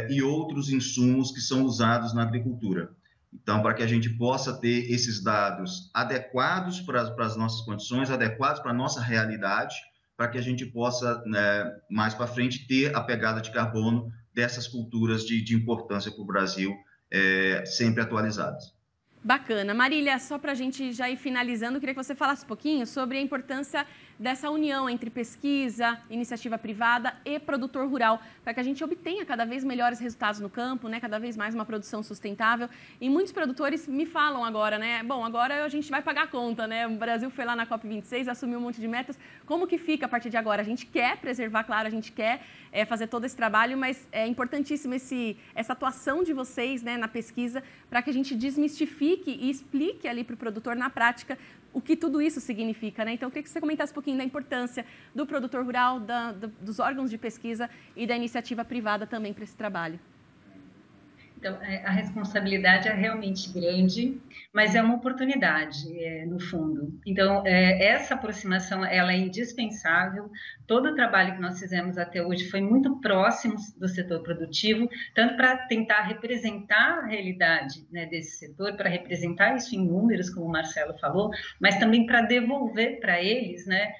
e outros insumos que são usados na agricultura. Então, para que a gente possa ter esses dados adequados para as nossas condições, adequados para a nossa realidade, para que a gente possa, né, mais para frente, ter a pegada de carbono dessas culturas de importância para o Brasil, sempre atualizadas. Bacana. Marília, só para a gente já ir finalizando, eu queria que você falasse um pouquinho sobre a importância dessa união entre pesquisa, iniciativa privada e produtor rural, para que a gente obtenha cada vez melhores resultados no campo, né? Cada vez mais uma produção sustentável. E muitos produtores me falam agora, né? Bom, agora a gente vai pagar a conta, né? O Brasil foi lá na COP26, assumiu um monte de metas. Como que fica a partir de agora? A gente quer preservar, claro, a gente quer fazer todo esse trabalho, mas é importantíssimo essa atuação de vocês, né, na pesquisa, para que a gente desmistifique e explique ali para o produtor na prática o que tudo isso significa, né? Então, eu queria que você comentasse um pouquinho da importância do produtor rural, dos órgãos de pesquisa e da iniciativa privada também para esse trabalho. Então, a responsabilidade é realmente grande, mas é uma oportunidade, no fundo. Então, essa aproximação, ela é indispensável. Todo o trabalho que nós fizemos até hoje foi muito próximo do setor produtivo, tanto para tentar representar a realidade, né, desse setor, para representar isso em números, como o Marcelo falou, mas também para devolver para eles, né,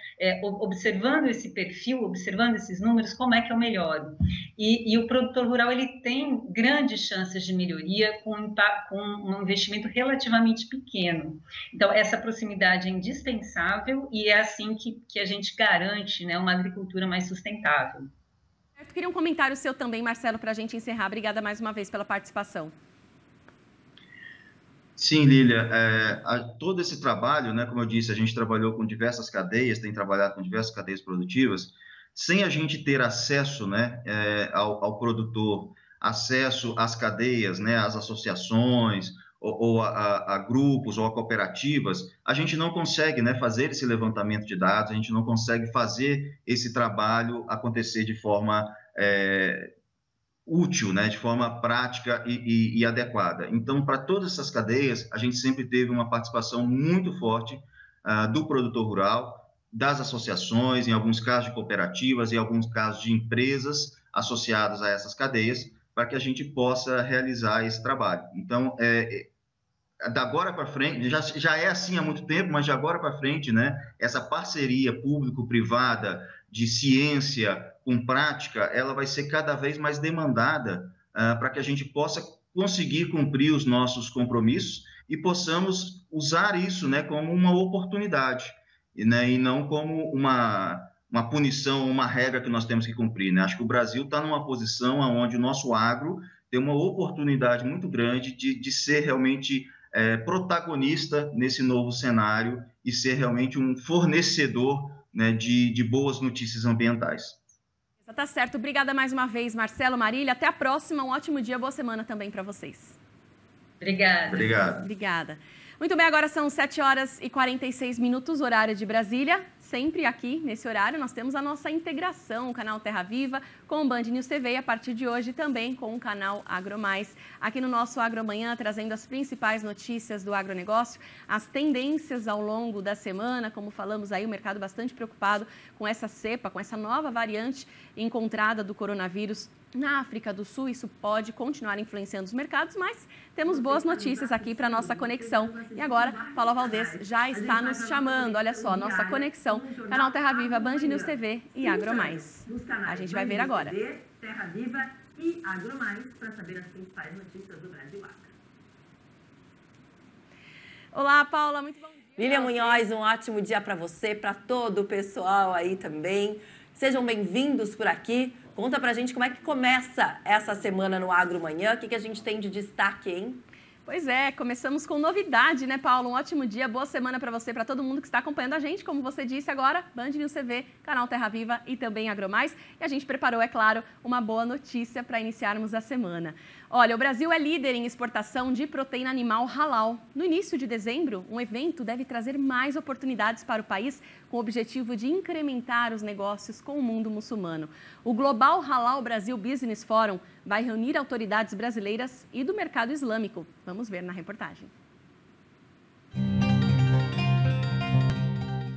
observando esse perfil, observando esses números, como é que eu melhoro. E o produtor rural, ele tem grandes chances de melhoria com um investimento relativamente pequeno. Então, essa proximidade é indispensável e é assim que a gente garante, né, uma agricultura mais sustentável. Eu queria um comentário seu também, Marcelo, para a gente encerrar. Obrigada mais uma vez pela participação. Sim, Lília, todo esse trabalho, né, como eu disse, a gente trabalhou com diversas cadeias, tem trabalhado com diversas cadeias produtivas, sem a gente ter acesso, né, ao produtor, acesso às cadeias, né, às associações, ou a grupos, ou a cooperativas, a gente não consegue, né, fazer esse levantamento de dados, a gente não consegue fazer esse trabalho acontecer de forma útil, né, de forma prática e adequada. Então, para todas essas cadeias, a gente sempre teve uma participação muito forte do produtor rural, das associações, em alguns casos de cooperativas, em alguns casos de empresas associadas a essas cadeias, para que a gente possa realizar esse trabalho. Então, da agora para frente, já é assim há muito tempo, mas de agora para frente, né, essa parceria público-privada de ciência com prática, ela vai ser cada vez mais demandada para que a gente possa conseguir cumprir os nossos compromissos e possamos usar isso, né, como uma oportunidade, né, e não como uma punição, uma regra que nós temos que cumprir, né? Acho que o Brasil está numa posição onde o nosso agro tem uma oportunidade muito grande de ser realmente protagonista nesse novo cenário e ser realmente um fornecedor, né, de boas notícias ambientais. Tá certo. Obrigada mais uma vez, Marcelo, Marília. Até a próxima. Um ótimo dia, boa semana também para vocês. Obrigada. Obrigado. Obrigada. Muito bem, agora são 7h46, horário de Brasília. Sempre aqui, nesse horário, nós temos a nossa integração, o canal Terra Viva, com o Band News TV e a partir de hoje também com o canal AgroMais. Aqui no nosso Agromanhã, trazendo as principais notícias do agronegócio, as tendências ao longo da semana, como falamos aí, o mercado bastante preocupado com essa cepa, com essa nova variante encontrada do coronavírus na África do Sul. Isso pode continuar influenciando os mercados, mas temos boas notícias aqui para a nossa conexão. E agora, Paula Valdez já está nos chamando. Olha só, nossa conexão, canal Terra Viva, Band News TV e AgroMais. A gente vai ver agora. Terra Viva e AgroMais para saber as principais notícias do Brasil Agro. Olá, Paula, muito bom dia. Lília Munhoz, um ótimo dia para você, para todo o pessoal aí também. Sejam bem-vindos por aqui. Conta pra gente como é que começa essa semana no Agromanhã, o que a gente tem de destaque, hein? Pois é, começamos com novidade, né, Paulo? Um ótimo dia, boa semana para você, para todo mundo que está acompanhando a gente. Como você disse agora, Band News TV, canal Terra Viva e também AgroMais. E a gente preparou, é claro, uma boa notícia para iniciarmos a semana. Olha, o Brasil é líder em exportação de proteína animal halal. No início de dezembro, um evento deve trazer mais oportunidades para o país com o objetivo de incrementar os negócios com o mundo muçulmano. O Global Halal Brasil Business Forum vai reunir autoridades brasileiras e do mercado islâmico. Vamos ver na reportagem.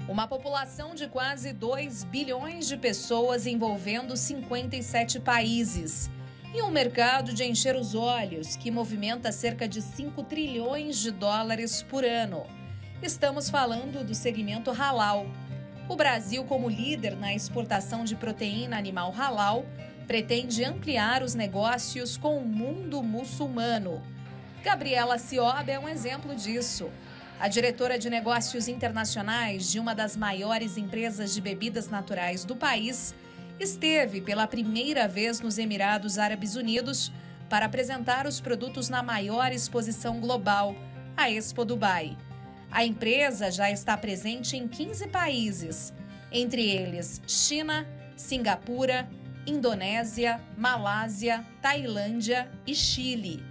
Uma população de quase 2 bilhões de pessoas envolvendo 57 países. E um mercado de encher os olhos que movimenta cerca de 5 trilhões de dólares por ano. Estamos falando do segmento halal. O Brasil, como líder na exportação de proteína animal halal, pretende ampliar os negócios com o mundo muçulmano. Gabriela Ciob é um exemplo disso. A diretora de negócios internacionais de uma das maiores empresas de bebidas naturais do país esteve pela primeira vez nos Emirados Árabes Unidos para apresentar os produtos na maior exposição global, a Expo Dubai. A empresa já está presente em 15 países, entre eles China, Singapura, Indonésia, Malásia, Tailândia e Chile.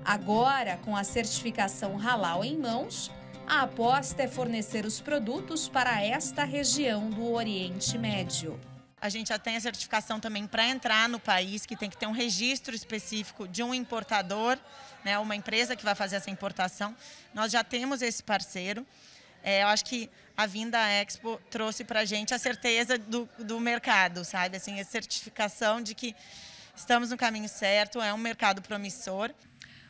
Agora, com a certificação halal em mãos, a aposta é fornecer os produtos para esta região do Oriente Médio. A gente já tem a certificação também para entrar no país, que tem que ter um registro específico de um importador, né, uma empresa que vai fazer essa importação. Nós já temos esse parceiro. Eu acho que a vinda à Expo trouxe para a gente a certeza do mercado, sabe? Assim, a certificação de que estamos no caminho certo, é um mercado promissor.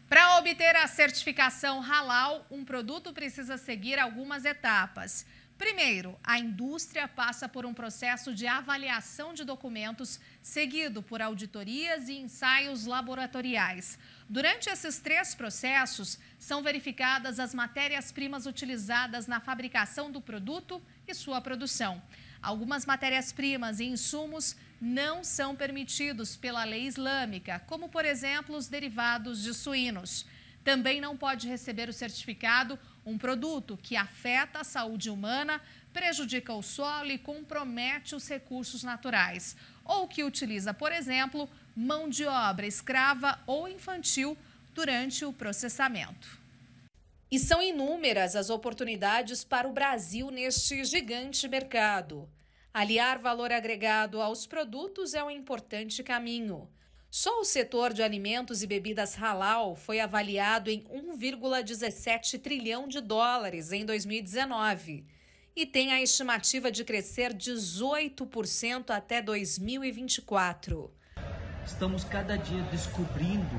Para obter a certificação halal, um produto precisa seguir algumas etapas. Primeiro, a indústria passa por um processo de avaliação de documentos, seguido por auditorias e ensaios laboratoriais. Durante esses 3 processos, são verificadas as matérias-primas utilizadas na fabricação do produto e sua produção. Algumas matérias-primas e insumos não são permitidos pela lei islâmica, como, por exemplo, os derivados de suínos. Também não pode receber o certificado um produto que afeta a saúde humana, prejudica o solo e compromete os recursos naturais, ou que utiliza, por exemplo, mão de obra escrava ou infantil durante o processamento. E são inúmeras as oportunidades para o Brasil neste gigante mercado. Aliar valor agregado aos produtos é um importante caminho. Só o setor de alimentos e bebidas halal foi avaliado em 1,17 trilhão de dólares em 2019 e tem a estimativa de crescer 18% até 2024. Estamos cada dia descobrindo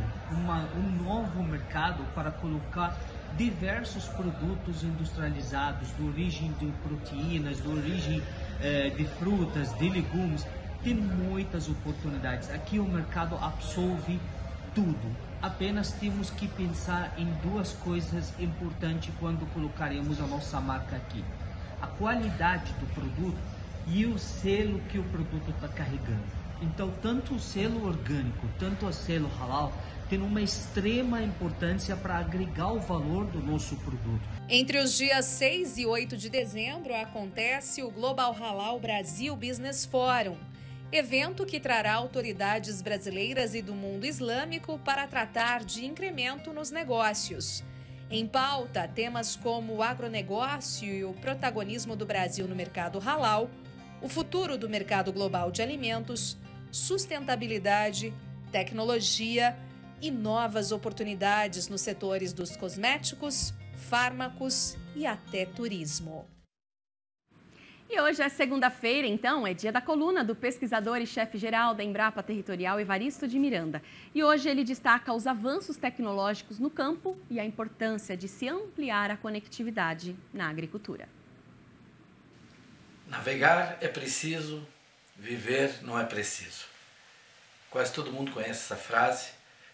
um novo mercado para colocar diversos produtos industrializados, de origem de proteínas, de origem de frutas, de legumes. Tem muitas oportunidades. Aqui o mercado absorve tudo. Apenas temos que pensar em 2 coisas importantes quando colocaremos a nossa marca aqui. A qualidade do produto e o selo que o produto está carregando. Então, tanto o selo orgânico, tanto o selo halal, tem uma extrema importância para agregar o valor do nosso produto. Entre os dias 6 e 8 de dezembro acontece o Global Halal Brasil Business Forum, evento que trará autoridades brasileiras e do mundo islâmico para tratar de incremento nos negócios. Em pauta, temas como o agronegócio e o protagonismo do Brasil no mercado halal, o futuro do mercado global de alimentos, sustentabilidade, tecnologia e novas oportunidades nos setores dos cosméticos, fármacos e até turismo. E hoje é segunda-feira, então, é dia da coluna do pesquisador e chefe-geral da Embrapa Territorial, Evaristo de Miranda. E hoje ele destaca os avanços tecnológicos no campo e a importância de se ampliar a conectividade na agricultura. Navegar é preciso, viver não é preciso. Quase todo mundo conhece essa frase.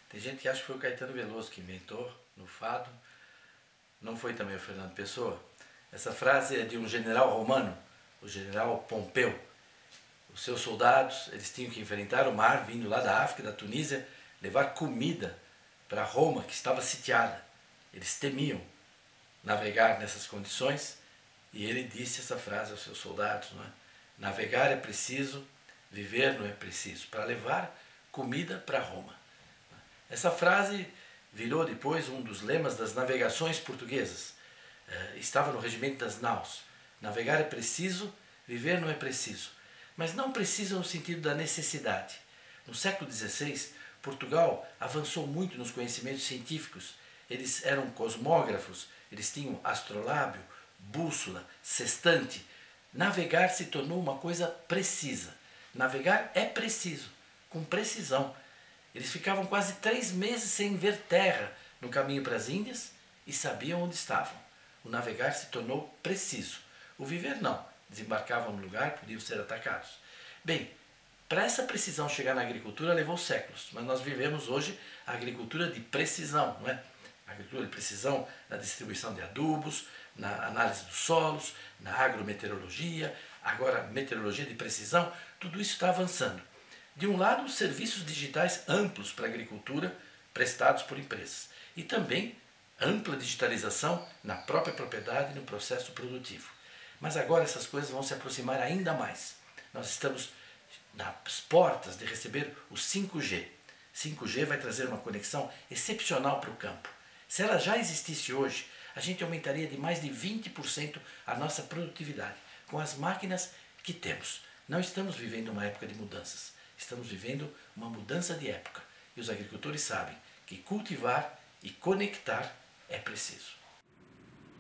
Tem gente que acha que foi o Caetano Veloso que inventou no fado. Não foi também o Fernando Pessoa. Essa frase é de um general romano, o general Pompeu. Os seus soldados, eles tinham que enfrentar o mar, vindo lá da África, da Tunísia, levar comida para Roma, que estava sitiada. Eles temiam navegar nessas condições e ele disse essa frase aos seus soldados, não é? Navegar é preciso, viver não é preciso, para levar comida para Roma. Essa frase virou depois um dos lemas das navegações portuguesas. Estava no regimento das naus. Navegar é preciso, viver não é preciso. Mas não preciso no sentido da necessidade. No século XVI, Portugal avançou muito nos conhecimentos científicos. Eles eram cosmógrafos, eles tinham astrolábio, bússola, sextante. Navegar se tornou uma coisa precisa. Navegar é preciso, com precisão. Eles ficavam quase 3 meses sem ver terra no caminho para as Índias e sabiam onde estavam. O navegar se tornou preciso. O viver não. Desembarcavam no lugar, podiam ser atacados. Bem, para essa precisão chegar na agricultura levou séculos, mas nós vivemos hoje a agricultura de precisão, não é? A agricultura de precisão na distribuição de adubos, na análise dos solos, na agrometeorologia, agora meteorologia de precisão, tudo isso está avançando. De um lado, os serviços digitais amplos para a agricultura prestados por empresas e também ampla digitalização na própria propriedade e no processo produtivo. Mas agora essas coisas vão se aproximar ainda mais. Nós estamos nas portas de receber o 5G. 5G vai trazer uma conexão excepcional para o campo. Se ela já existisse hoje, a gente aumentaria de mais de 20% a nossa produtividade com as máquinas que temos. Não estamos vivendo uma época de mudanças. Estamos vivendo uma mudança de época. E os agricultores sabem que cultivar e conectar é preciso.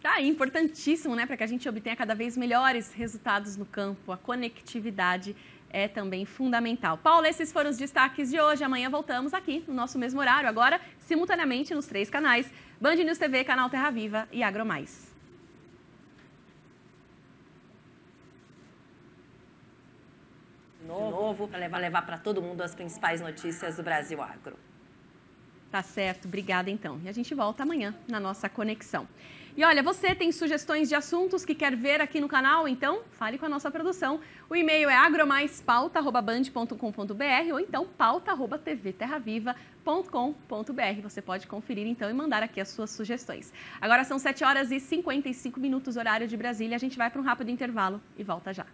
Tá aí, importantíssimo, né, para que a gente obtenha cada vez melhores resultados no campo. A conectividade é também fundamental. Paulo, esses foram os destaques de hoje. Amanhã voltamos aqui no nosso mesmo horário, agora simultaneamente nos 3 canais: Band News TV, Canal Terra Viva e AgroMais. De novo, para levar para todo mundo as principais notícias do Brasil Agro. Tá certo, obrigada então. E a gente volta amanhã na nossa conexão. E olha, você tem sugestões de assuntos que quer ver aqui no canal? Então, fale com a nossa produção. O e-mail é agromaisPauta@band.com.br ou então pauta@tvterraviva.com.br. Você pode conferir então e mandar aqui as suas sugestões. Agora são 7h55, horário de Brasília. A gente vai para um rápido intervalo e volta já.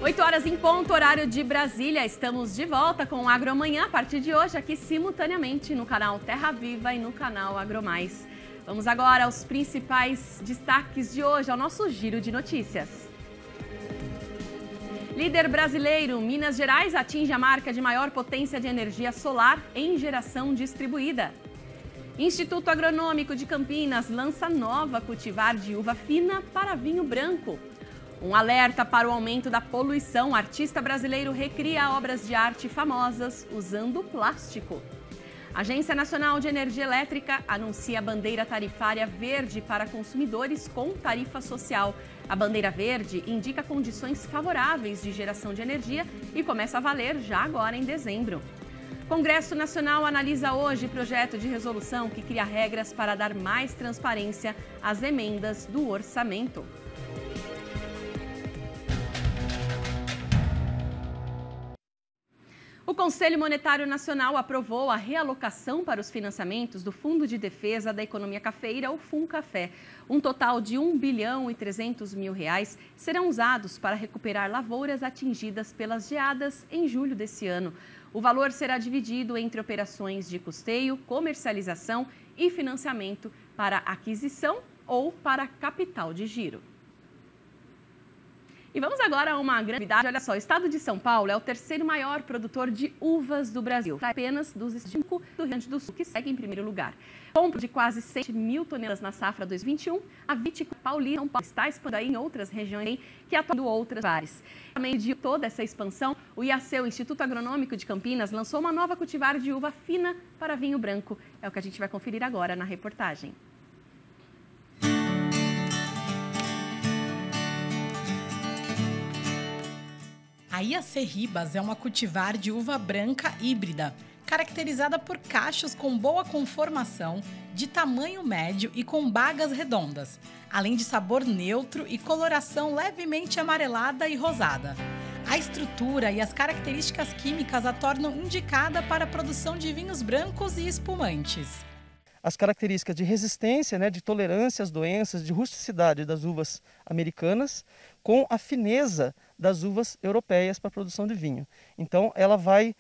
8h em ponto, horário de Brasília. Estamos de volta com o Agro Amanhã, a partir de hoje, aqui simultaneamente no canal Terra Viva e no canal AgroMais. Vamos agora aos principais destaques de hoje, ao nosso giro de notícias. Líder brasileiro, Minas Gerais atinge a marca de maior potência de energia solar em geração distribuída. Instituto Agronômico de Campinas lança nova cultivar de uva fina para vinho branco. Um alerta para o aumento da poluição. Artista brasileiro recria obras de arte famosas usando plástico. A Agência Nacional de Energia Elétrica anuncia a bandeira tarifária verde para consumidores com tarifa social. A bandeira verde indica condições favoráveis de geração de energia e começa a valer já agora em dezembro. Congresso Nacional analisa hoje projeto de resolução que cria regras para dar mais transparência às emendas do orçamento. O Conselho Monetário Nacional aprovou a realocação para os financiamentos do Fundo de Defesa da Economia Cafeira, o FUNCAFé. Um total de R$ 1.300.000 serão usados para recuperar lavouras atingidas pelas geadas em julho desse ano. O valor será dividido entre operações de custeio, comercialização e financiamento para aquisição ou para capital de giro. E vamos agora a uma grande novidade. Olha só, o estado de São Paulo é o 3º maior produtor de uvas do Brasil, apenas dos estados do Rio Grande do Sul, que segue em primeiro lugar. Compra de quase 100.000 toneladas na safra 2021, a Vitícola Paulista São Paulo está expandindo em outras regiões que atuam outras áreas. No meio de toda essa expansão, o IAC, o Instituto Agronômico de Campinas, lançou uma nova cultivar de uva fina para vinho branco. É o que a gente vai conferir agora na reportagem. A IAC Ribas é uma cultivar de uva branca híbrida, caracterizada por cachos com boa conformação, de tamanho médio e com bagas redondas, além de sabor neutro e coloração levemente amarelada e rosada. A estrutura e as características químicas a tornam indicada para a produção de vinhos brancos e espumantes. as características de resistência, né, de tolerância às doenças, de rusticidade das uvas americanas, com a fineza das uvas europeias para a produção de vinho. Então, ela vai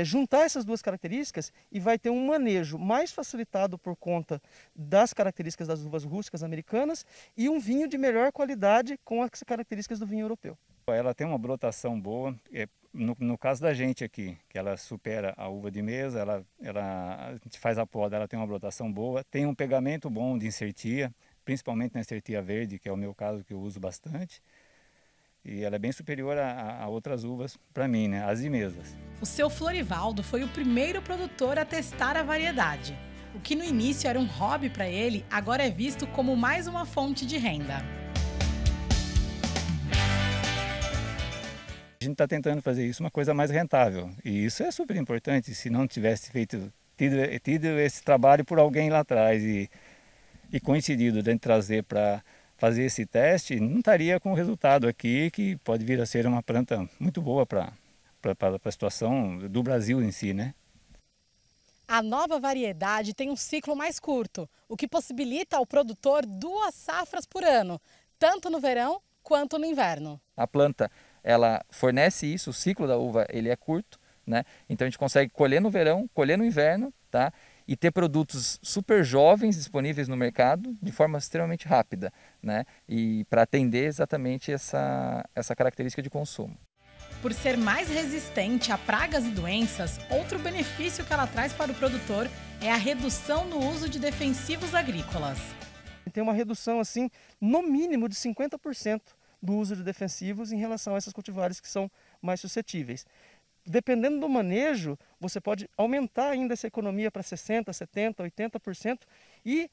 juntar essas duas características e vai ter um manejo mais facilitado por conta das características das uvas rústicas americanas e um vinho de melhor qualidade com as características do vinho europeu. Ela tem uma brotação boa, no caso da gente aqui, que ela supera a uva de mesa, a gente faz a poda, ela tem uma brotação boa, tem um pegamento bom de encertia, principalmente na encertia verde, que é o meu caso, que eu uso bastante. E ela é bem superior a outras uvas para mim, né? As de mesas. O seu Florivaldo foi o primeiro produtor a testar a variedade. O que no início era um hobby para ele, agora é visto como mais uma fonte de renda. A gente está tentando fazer isso uma coisa mais rentável. E isso é super importante. Se não tivesse tido esse trabalho por alguém lá atrás e coincidido de trazer para fazer esse teste, não estaria com o resultado aqui, que pode vir a ser uma planta muito boa para a situação do Brasil em si, né? A nova variedade tem um ciclo mais curto, o que possibilita ao produtor 2 safras por ano, tanto no verão quanto no inverno. A planta, ela fornece isso, o ciclo da uva ele é curto, né? Então a gente consegue colher no verão, colher no inverno, tá? E ter produtos super jovens disponíveis no mercado de forma extremamente rápida, né? E para atender exatamente essa característica de consumo. Por ser mais resistente a pragas e doenças, outro benefício que ela traz para o produtor é a redução no uso de defensivos agrícolas. Tem uma redução, assim, no mínimo de 50% do uso de defensivos em relação a essas cultivares que são mais suscetíveis. Dependendo do manejo, você pode aumentar ainda essa economia para 60%, 70%, 80% e,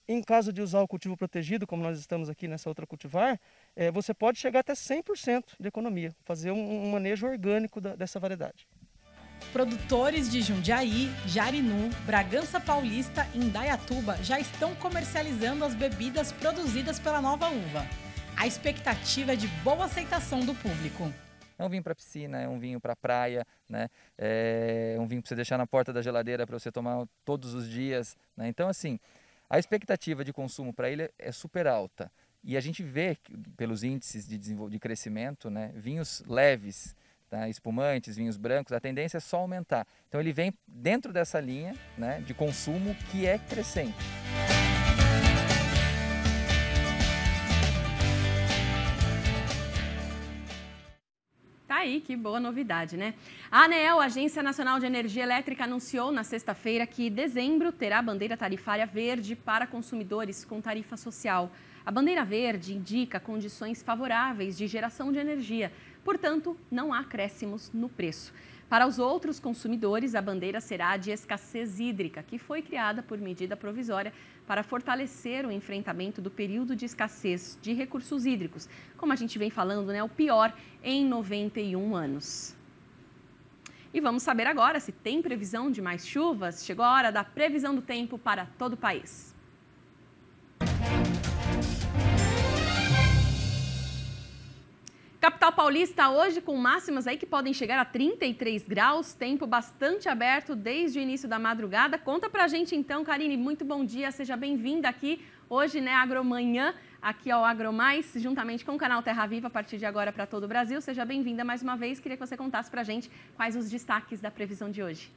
em caso de usar o cultivo protegido, como nós estamos aqui nessa outra cultivar, você pode chegar até 100% de economia, fazer um manejo orgânico dessa variedade. Produtores de Jundiaí, Jarinu, Bragança Paulista e Indaiatuba já estão comercializando as bebidas produzidas pela nova uva. A expectativa é de boa aceitação do público. É um vinho para piscina, é um vinho para praia, né? É um vinho para você deixar na porta da geladeira para você tomar todos os dias, né? Então, assim, a expectativa de consumo para ele é super alta. E a gente vê, pelos índices de crescimento, né? Vinhos leves, tá? Espumantes, vinhos brancos, a tendência é só aumentar. Então, ele vem dentro dessa linha, né, de consumo que é crescente. Tá aí, que boa novidade, né? A ANEEL, Agência Nacional de Energia Elétrica, anunciou na sexta-feira que dezembro terá bandeira tarifária verde para consumidores com tarifa social. A bandeira verde indica condições favoráveis de geração de energia, portanto, não há acréscimos no preço. Para os outros consumidores, a bandeira será de escassez hídrica, que foi criada por medida provisória para fortalecer o enfrentamento do período de escassez de recursos hídricos, como a gente vem falando, né, o pior em 91 anos. E vamos saber agora se tem previsão de mais chuvas. Chegou a hora da previsão do tempo para todo o país. Capital Paulista hoje com máximas aí que podem chegar a 33 graus, tempo bastante aberto desde o início da madrugada. Conta pra gente então, Karine, muito bom dia, seja bem-vinda aqui hoje, né, Agromanhã, aqui ao AgroMais, juntamente com o canal Terra Viva, a partir de agora para todo o Brasil. Seja bem-vinda mais uma vez, queria que você contasse pra gente quais os destaques da previsão de hoje.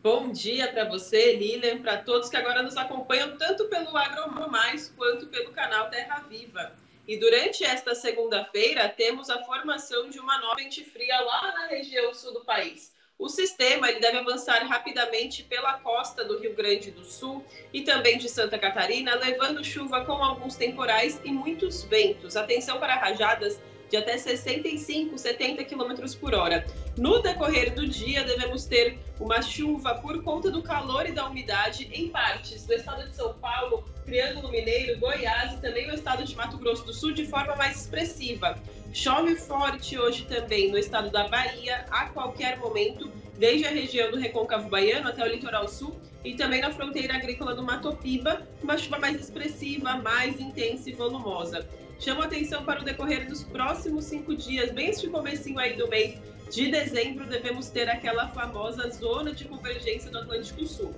Bom dia para você, Lilian, para todos que agora nos acompanham tanto pelo AgroMais quanto pelo canal Terra Viva. E durante esta segunda-feira, temos a formação de uma nova frente fria lá na região sul do país. O sistema ele deve avançar rapidamente pela costa do Rio Grande do Sul e também de Santa Catarina, levando chuva com alguns temporais e muitos ventos. Atenção para rajadas de até 65, 70 km por hora. No decorrer do dia, devemos ter uma chuva por conta do calor e da umidade em partes do estado de São Paulo, Triângulo Mineiro, Goiás e também no estado de Mato Grosso do Sul de forma mais expressiva. Chove forte hoje também no estado da Bahia, a qualquer momento, desde a região do Recôncavo Baiano até o litoral sul e também na fronteira agrícola do Mato Piba, uma chuva mais expressiva, mais intensa e volumosa. Chamo atenção para o decorrer dos próximos 5 dias, bem este comecinho aí do mês de dezembro, devemos ter aquela famosa zona de convergência do Atlântico Sul.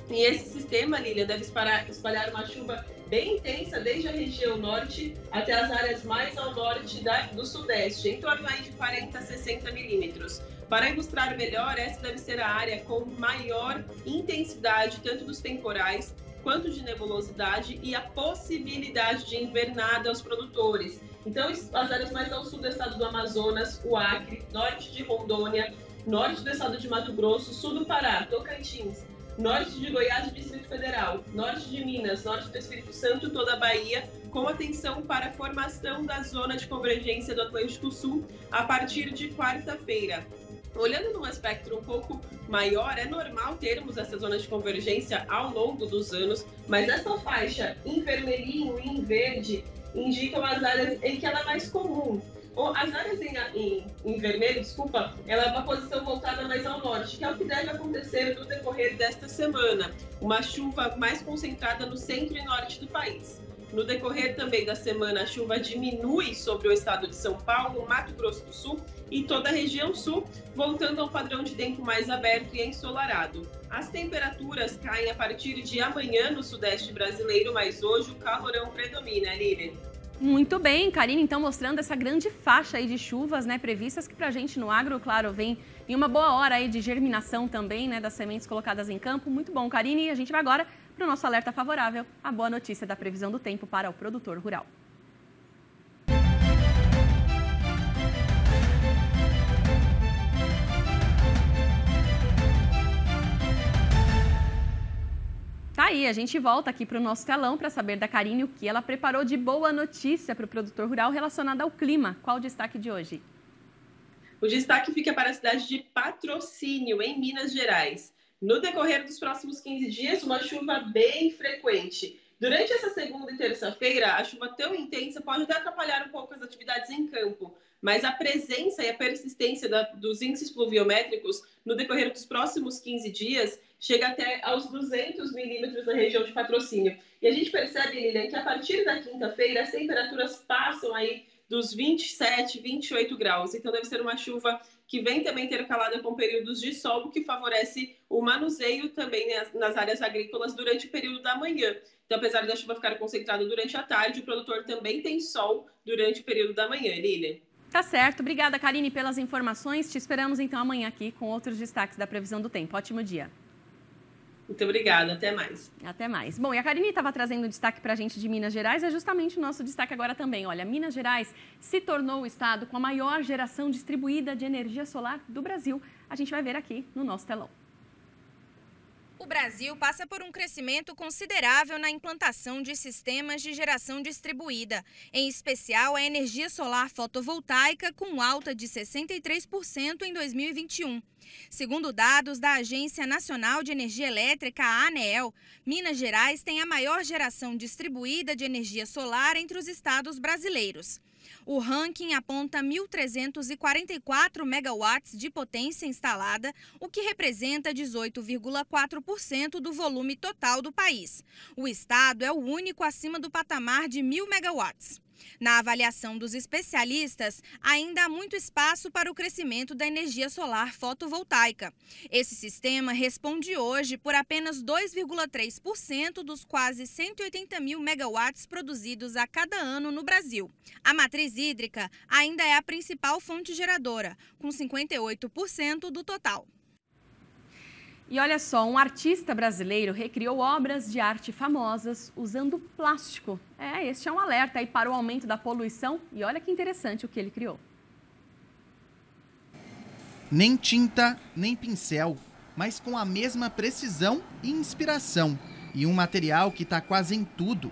E esse sistema, Lilian, deve espalhar uma chuva bem intensa desde a região norte até as áreas mais ao norte do sudeste, em torno aí de 40 a 60 milímetros. Para ilustrar melhor, essa deve ser a área com maior intensidade, tanto dos temporais quanto de nebulosidade e a possibilidade de invernada aos produtores. Então, as áreas mais ao sul do estado do Amazonas, o Acre, norte de Rondônia, norte do estado de Mato Grosso, sul do Pará, Tocantins, norte de Goiás e Distrito Federal, norte de Minas, norte do Espírito Santo, toda a Bahia, com atenção para a formação da zona de convergência do Atlântico Sul a partir de quarta-feira. Olhando num espectro um pouco maior, é normal termos essa zona de convergência ao longo dos anos, mas essa faixa em vermelhinho e em verde indicam as áreas em que ela é mais comum. As áreas em vermelho, ela é uma posição voltada mais ao norte, que é o que deve acontecer no decorrer desta semana. Uma chuva mais concentrada no centro e norte do país. No decorrer também da semana, a chuva diminui sobre o estado de São Paulo, Mato Grosso do Sul e toda a região sul, voltando ao padrão de tempo mais aberto e ensolarado. As temperaturas caem a partir de amanhã no sudeste brasileiro, mas hoje o calorão predomina, Lilian. Muito bem, Karine, então mostrando essa grande faixa aí de chuvas, né, previstas, que pra gente no agro, claro, vem em uma boa hora aí de germinação também, né, das sementes colocadas em campo. Muito bom, Karine, e a gente vai agora para o nosso alerta favorável, a boa notícia da previsão do tempo para o produtor rural. Tá aí, a gente volta aqui para o nosso telão para saber da Karine o que ela preparou de boa notícia para o produtor rural relacionada ao clima. Qual o destaque de hoje? O destaque fica para a cidade de Patrocínio, em Minas Gerais. No decorrer dos próximos 15 dias, uma chuva bem frequente. Durante essa segunda e terça-feira, a chuva tão intensa pode até atrapalhar um pouco as atividades em campo, mas a presença e a persistência dos índices pluviométricos no decorrer dos próximos 15 dias chega até aos 200 milímetros na região de Patrocínio. E a gente percebe, Lilian, que a partir da quinta-feira as temperaturas passam aí dos 27, 28 graus. Então deve ser uma chuva que vem também intercalada com períodos de sol, o que favorece o manuseio também nas áreas agrícolas durante o período da manhã. Então, apesar da chuva ficar concentrada durante a tarde, o produtor também tem sol durante o período da manhã, Lilian. Tá certo. Obrigada, Karine, pelas informações. Te esperamos, então, amanhã aqui com outros destaques da previsão do tempo. Ótimo dia. Muito obrigada. Até mais. Até mais. Bom, e a Karine estava trazendo um destaque para a gente de Minas Gerais. É justamente o nosso destaque agora também. Olha, Minas Gerais se tornou o estado com a maior geração distribuída de energia solar do Brasil. A gente vai ver aqui no nosso telão. O Brasil passa por um crescimento considerável na implantação de sistemas de geração distribuída, em especial a energia solar fotovoltaica, com alta de 63% em 2021. Segundo dados da Agência Nacional de Energia Elétrica, a ANEEL, Minas Gerais tem a maior geração distribuída de energia solar entre os estados brasileiros. O ranking aponta 1.344 megawatts de potência instalada, o que representa 18,4% do volume total do país. O estado é o único acima do patamar de 1.000 megawatts. Na avaliação dos especialistas, ainda há muito espaço para o crescimento da energia solar fotovoltaica. Esse sistema responde hoje por apenas 2,3% dos quase 180 mil megawatts produzidos a cada ano no Brasil. A matriz hídrica ainda é a principal fonte geradora, com 58% do total. E olha só, um artista brasileiro recriou obras de arte famosas usando plástico. Este é um alerta aí para o aumento da poluição e olha que interessante o que ele criou. Nem tinta, nem pincel, mas com a mesma precisão e inspiração. E um material que está quase em tudo,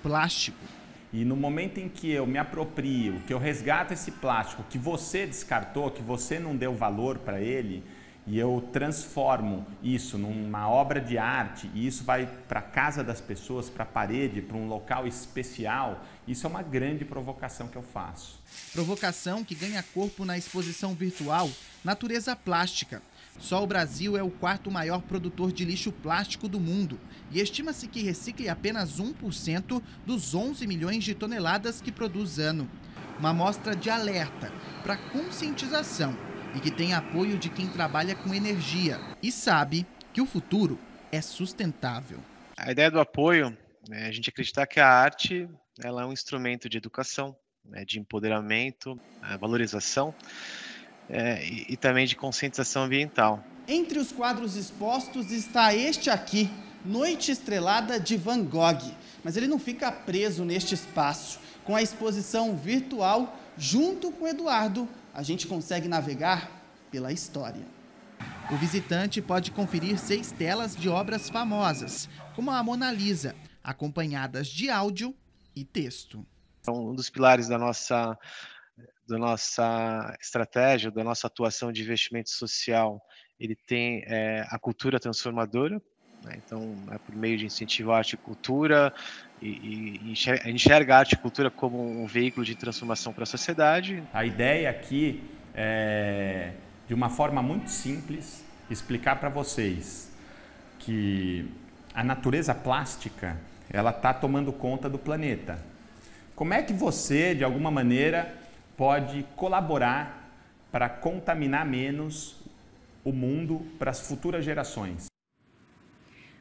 plástico. E no momento em que eu me aproprio, que eu resgato esse plástico que você descartou, que você não deu valor para ele, e eu transformo isso numa obra de arte e isso vai para a casa das pessoas, para a parede, para um local especial, isso é uma grande provocação que eu faço. Provocação que ganha corpo na exposição virtual Natureza Plástica. Só o Brasil é o quarto maior produtor de lixo plástico do mundo e estima-se que recicle apenas 1% dos 11 milhões de toneladas que produz ano. Uma amostra de alerta para conscientização e que tem apoio de quem trabalha com energia e sabe que o futuro é é sustentável. A ideia do apoio é a gente acreditar que a arte ela é um instrumento de educação, de empoderamento, valorização e também de conscientização ambiental. Entre os quadros expostos está este aqui, Noite Estrelada de Van Gogh. Mas ele não fica preso neste espaço. Com a exposição virtual, junto com o Eduardo, a gente consegue navegar pela história. O visitante pode conferir 6 telas de obras famosas, como a Mona Lisa, acompanhadas de áudio e texto. Um dos pilares da nossa estratégia, da nossa atuação de investimento social, ele tem a cultura transformadora, né? Então, por meio de incentivo à arte e cultura, e enxerga a arte e cultura como um veículo de transformação para a sociedade. A ideia aqui é, de uma forma muito simples, explicar para vocês que a natureza plástica ela está tomando conta do planeta. Como é que você, de alguma maneira, pode colaborar para contaminar menos o mundo para as futuras gerações?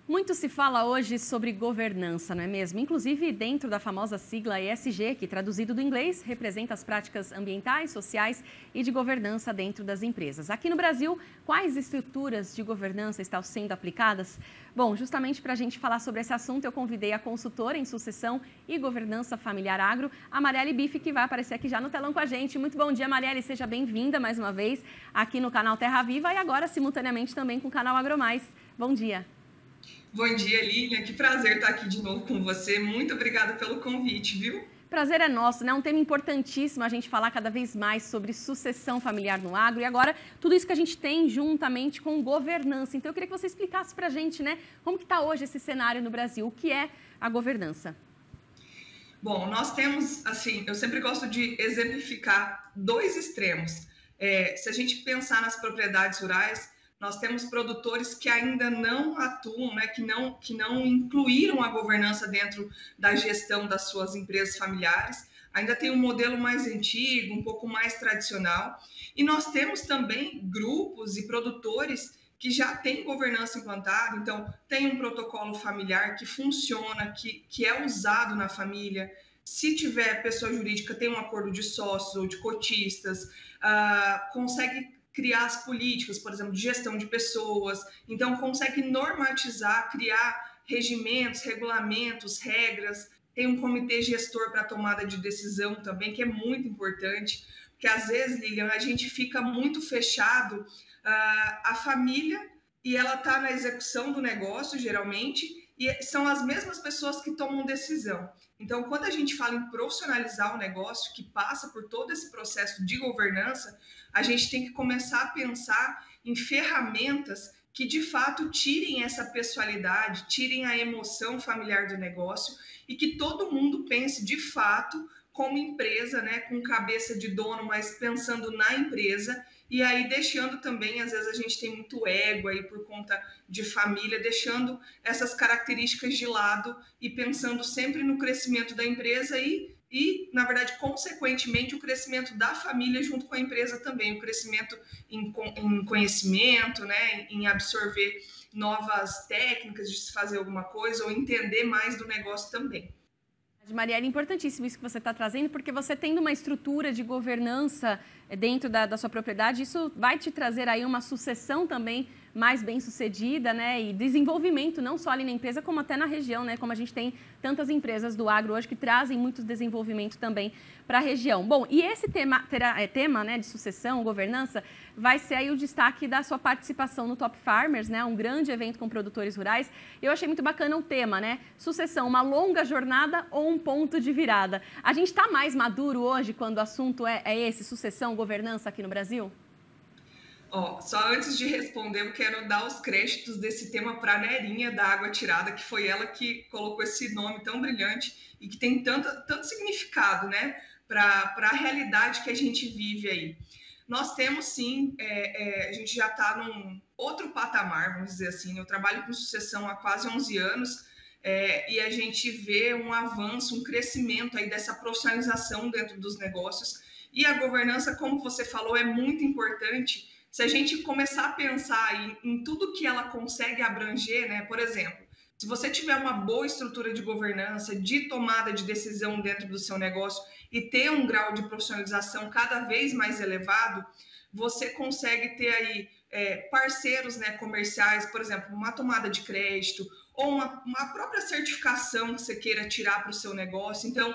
Muito se fala hoje sobre governança, não é mesmo? Inclusive dentro da famosa sigla ESG, que traduzido do inglês representa as práticas ambientais, sociais e de governança dentro das empresas. Aqui no Brasil, quais estruturas de governança estão sendo aplicadas? Bom, justamente para a gente falar sobre esse assunto, eu convidei a consultora em sucessão e governança familiar agro, a Marielle Bife, que vai aparecer aqui já no telão com a gente. Muito bom dia, Marielle, seja bem-vinda mais uma vez aqui no canal Terra Viva e agora simultaneamente também com o canal AgroMais. Bom dia. Bom dia, Lilian. Que prazer estar aqui de novo com você. Muito obrigada pelo convite, viu? Prazer é nosso, né? Um tema importantíssimo a gente falar cada vez mais sobre sucessão familiar no agro e agora tudo isso que a gente tem juntamente com governança. Então eu queria que você explicasse pra gente, né? Como que está hoje esse cenário no Brasil? O que é a governança? Bom, nós temos, assim, eu sempre gosto de exemplificar 2 extremos. Se a gente pensar nas propriedades rurais, nós temos produtores que ainda não atuam, né, que não incluíram a governança dentro da gestão das suas empresas familiares. Ainda tem um modelo mais antigo, um pouco mais tradicional. E nós temos também grupos e produtores que já têm governança implantada. Então, tem um protocolo familiar que funciona, que é usado na família. Se tiver pessoa jurídica, tem um acordo de sócios ou de cotistas, consegue criar as políticas, por exemplo, de gestão de pessoas, então consegue normatizar, criar regimentos, regulamentos, regras, tem um comitê gestor para tomada de decisão também, que é muito importante, porque às vezes, Lilian, a gente fica muito fechado, a família, e ela está na execução do negócio, geralmente, e são as mesmas pessoas que tomam decisão. Então, quando a gente fala em profissionalizar o negócio, que passa por todo esse processo de governança, a gente tem que começar a pensar em ferramentas que, de fato, tirem essa pessoalidade, tirem a emoção familiar do negócio e que todo mundo pense, de fato, como empresa, né, com cabeça de dono, mas pensando na empresa. E aí deixando também, às vezes a gente tem muito ego aí por conta de família, deixando essas características de lado e pensando sempre no crescimento da empresa e, na verdade, consequentemente, o crescimento da família junto com a empresa também, o crescimento em conhecimento, né, em absorver novas técnicas de se fazer alguma coisa ou entender mais do negócio também. Marielle, é importantíssimo isso que você está trazendo, porque você tendo uma estrutura de governança dentro da sua propriedade, isso vai te trazer aí uma sucessão também mais bem-sucedida, né? E desenvolvimento, não só ali na empresa, como até na região, né? Como a gente tem tantas empresas do agro hoje que trazem muito desenvolvimento também para a região. Bom, e esse tema, né, de sucessão, governança, vai ser aí o destaque da sua participação no Top Farmers, né? Um grande evento com produtores rurais. Eu achei muito bacana o tema, né? Sucessão, uma longa jornada ou um ponto de virada. A gente está mais maduro hoje quando o assunto é esse, sucessão, governança aqui no Brasil? Só antes de responder, eu quero dar os créditos desse tema para a Nerinha da Água Tirada, que foi ela que colocou esse nome tão brilhante e que tem tanto significado, né, para a realidade que a gente vive aí. Nós temos, sim, a gente já está num outro patamar, vamos dizer assim. Eu trabalho com sucessão há quase 11 anos e a gente vê um avanço, um crescimento aí dessa profissionalização dentro dos negócios. E a governança, como você falou, é muito importante, se a gente começar a pensar em tudo que ela consegue abranger, né? Por exemplo, se você tiver uma boa estrutura de governança, de tomada de decisão dentro do seu negócio e ter um grau de profissionalização cada vez mais elevado, você consegue ter aí parceiros, né, comerciais, por exemplo, uma tomada de crédito ou uma própria certificação que você queira tirar para o seu negócio. Então,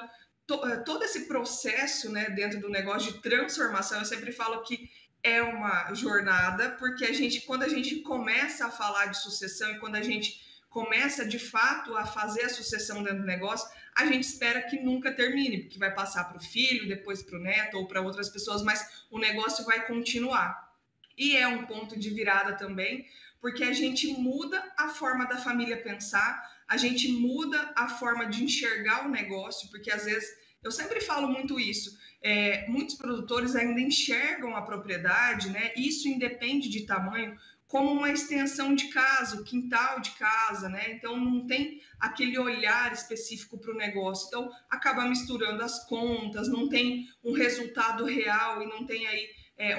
todo esse processo, né, dentro do negócio de transformação, eu sempre falo que é uma jornada, porque quando a gente começa a falar de sucessão e quando a gente começa de fato a fazer a sucessão dentro do negócio, a gente espera que nunca termine, porque vai passar para o filho, depois para o neto ou para outras pessoas, mas o negócio vai continuar. E é um ponto de virada também, porque a gente muda a forma da família pensar, a gente muda a forma de enxergar o negócio, porque às vezes, eu sempre falo muito isso, muitos produtores ainda enxergam a propriedade, né? Isso independe de tamanho, como uma extensão de casa, o quintal de casa, né? Então não tem aquele olhar específico para o negócio. Então acaba misturando as contas, não tem um resultado real e não tem aí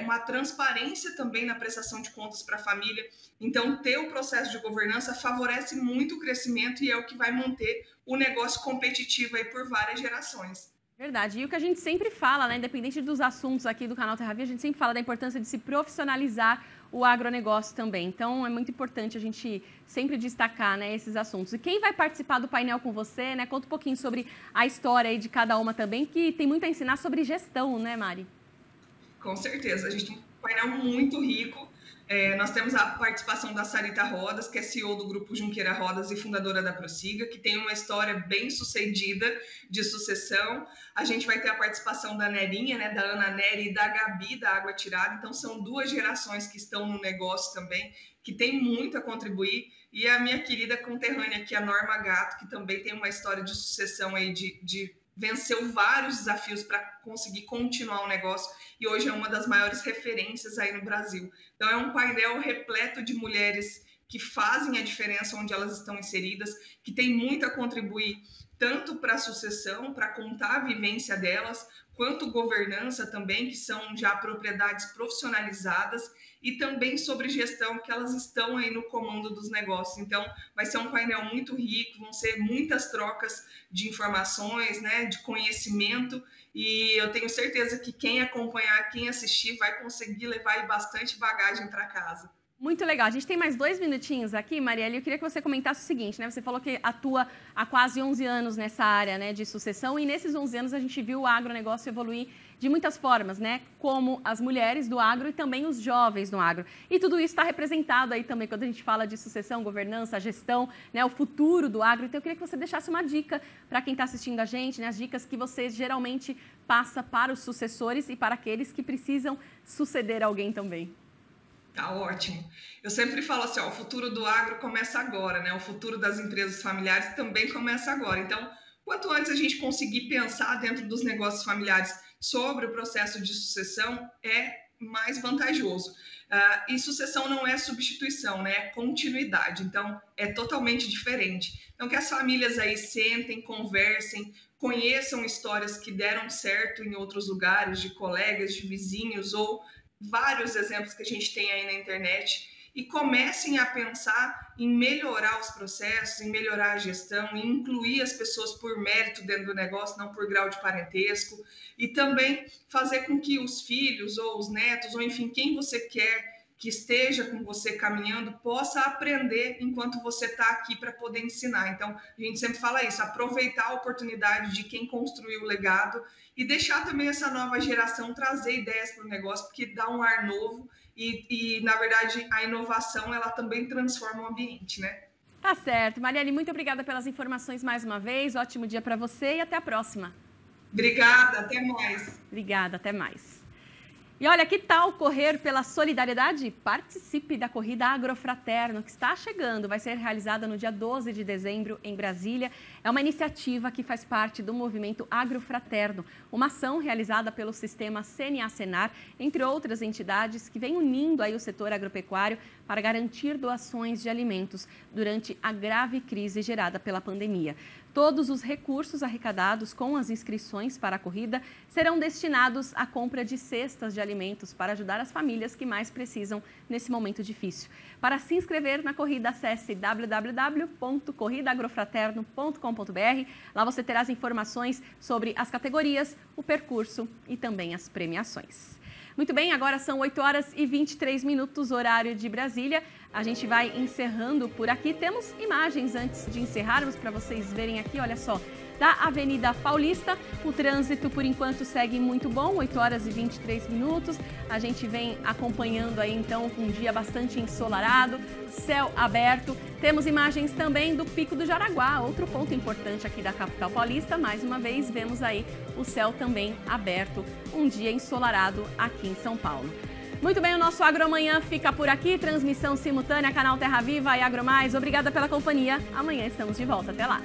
uma transparência também na prestação de contas para a família. Então ter o processo de governança favorece muito o crescimento e é o que vai manter o negócio competitivo aí por várias gerações. Verdade. E o que a gente sempre fala, né, independente dos assuntos aqui do canal Terra Viva, a gente sempre fala da importância de se profissionalizar o agronegócio também. Então, é muito importante a gente sempre destacar, né, esses assuntos. E quem vai participar do painel com você, né, conta um pouquinho sobre a história aí de cada uma também, que tem muito a ensinar sobre gestão, né, Mari? Com certeza. A gente tem um painel muito rico. Nós temos a participação da Sarita Rodas, que é CEO do Grupo Junqueira Rodas e fundadora da Prossiga, que tem uma história bem sucedida de sucessão. A gente vai ter a participação da Nerinha, né, da Ana Nery e da Gabi, da Água Tirada. Então, são duas gerações que estão no negócio também, que tem muito a contribuir. E a minha querida conterrânea aqui, a Norma Gato, que também tem uma história de sucessão aí venceu vários desafios para conseguir continuar o negócio e hoje é uma das maiores referências aí no Brasil. Então é um painel repleto de mulheres que fazem a diferença onde elas estão inseridas, que tem muito a contribuir tanto para a sucessão, para contar a vivência delas, quanto governança também, que são já propriedades profissionalizadas, e também sobre gestão, que elas estão aí no comando dos negócios. Então, vai ser um painel muito rico, vão ser muitas trocas de informações, né, de conhecimento, e eu tenho certeza que quem acompanhar, quem assistir, vai conseguir levar aí bastante bagagem para casa. Muito legal. A gente tem mais 2 minutinhos aqui, Marielle. Eu queria que você comentasse o seguinte, né? Você falou que atua há quase 11 anos nessa área, né, de sucessão, e nesses 11 anos a gente viu o agronegócio evoluir de muitas formas, né? Como as mulheres do agro e também os jovens no agro. E tudo isso está representado aí também quando a gente fala de sucessão, governança, gestão, né, o futuro do agro. Então eu queria que você deixasse uma dica para quem está assistindo a gente, né, as dicas que você geralmente passa para os sucessores e para aqueles que precisam suceder alguém também. Tá ótimo. Eu sempre falo assim, ó, o futuro do agro começa agora, né? O futuro das empresas familiares também começa agora. Então, quanto antes a gente conseguir pensar dentro dos negócios familiares sobre o processo de sucessão, é mais vantajoso. E sucessão não é substituição, né? É continuidade. Então, é totalmente diferente. Então, que as famílias aí sentem, conversem, conheçam histórias que deram certo em outros lugares, de colegas, de vizinhos ou vários exemplos que a gente tem aí na internet e comecem a pensar em melhorar os processos, em melhorar a gestão, em incluir as pessoas por mérito dentro do negócio, não por grau de parentesco, e também fazer com que os filhos ou os netos, ou enfim, quem você quer que esteja com você caminhando, possa aprender enquanto você está aqui para poder ensinar. Então, a gente sempre fala isso, aproveitar a oportunidade de quem construiu o legado e deixar também essa nova geração trazer ideias para o negócio, porque dá um ar novo e, na verdade, a inovação, ela também transforma o ambiente, né? Tá certo. Marielle, muito obrigada pelas informações mais uma vez. Ótimo dia para você e até a próxima. Obrigada, até mais. Obrigada, até mais. E olha, que tal correr pela solidariedade? Participe da Corrida Agrofraterno, que está chegando. Vai ser realizada no dia 12 de dezembro em Brasília. É uma iniciativa que faz parte do movimento Agrofraterno, uma ação realizada pelo sistema CNA-Senar, entre outras entidades que vem unindo aí o setor agropecuário para garantir doações de alimentos durante a grave crise gerada pela pandemia. Todos os recursos arrecadados com as inscrições para a corrida serão destinados à compra de cestas de alimentos para ajudar as famílias que mais precisam nesse momento difícil. Para se inscrever na corrida, acesse www.corridaagrofraterno.com.br. Lá você terá as informações sobre as categorias, o percurso e também as premiações. Muito bem, agora são 8 horas e 23 minutos, horário de Brasília. A gente vai encerrando por aqui. Temos imagens antes de encerrarmos para vocês verem aqui, olha só, da Avenida Paulista. O trânsito, por enquanto, segue muito bom, 8 horas e 23 minutos. A gente vem acompanhando aí, então, um dia bastante ensolarado, céu aberto. Temos imagens também do Pico do Jaraguá, outro ponto importante aqui da capital paulista. Mais uma vez, vemos aí o céu também aberto, um dia ensolarado aqui em São Paulo. Muito bem, o nosso Agroamanhã fica por aqui. Transmissão simultânea, canal Terra Viva e Agromais. Obrigada pela companhia. Amanhã estamos de volta. Até lá.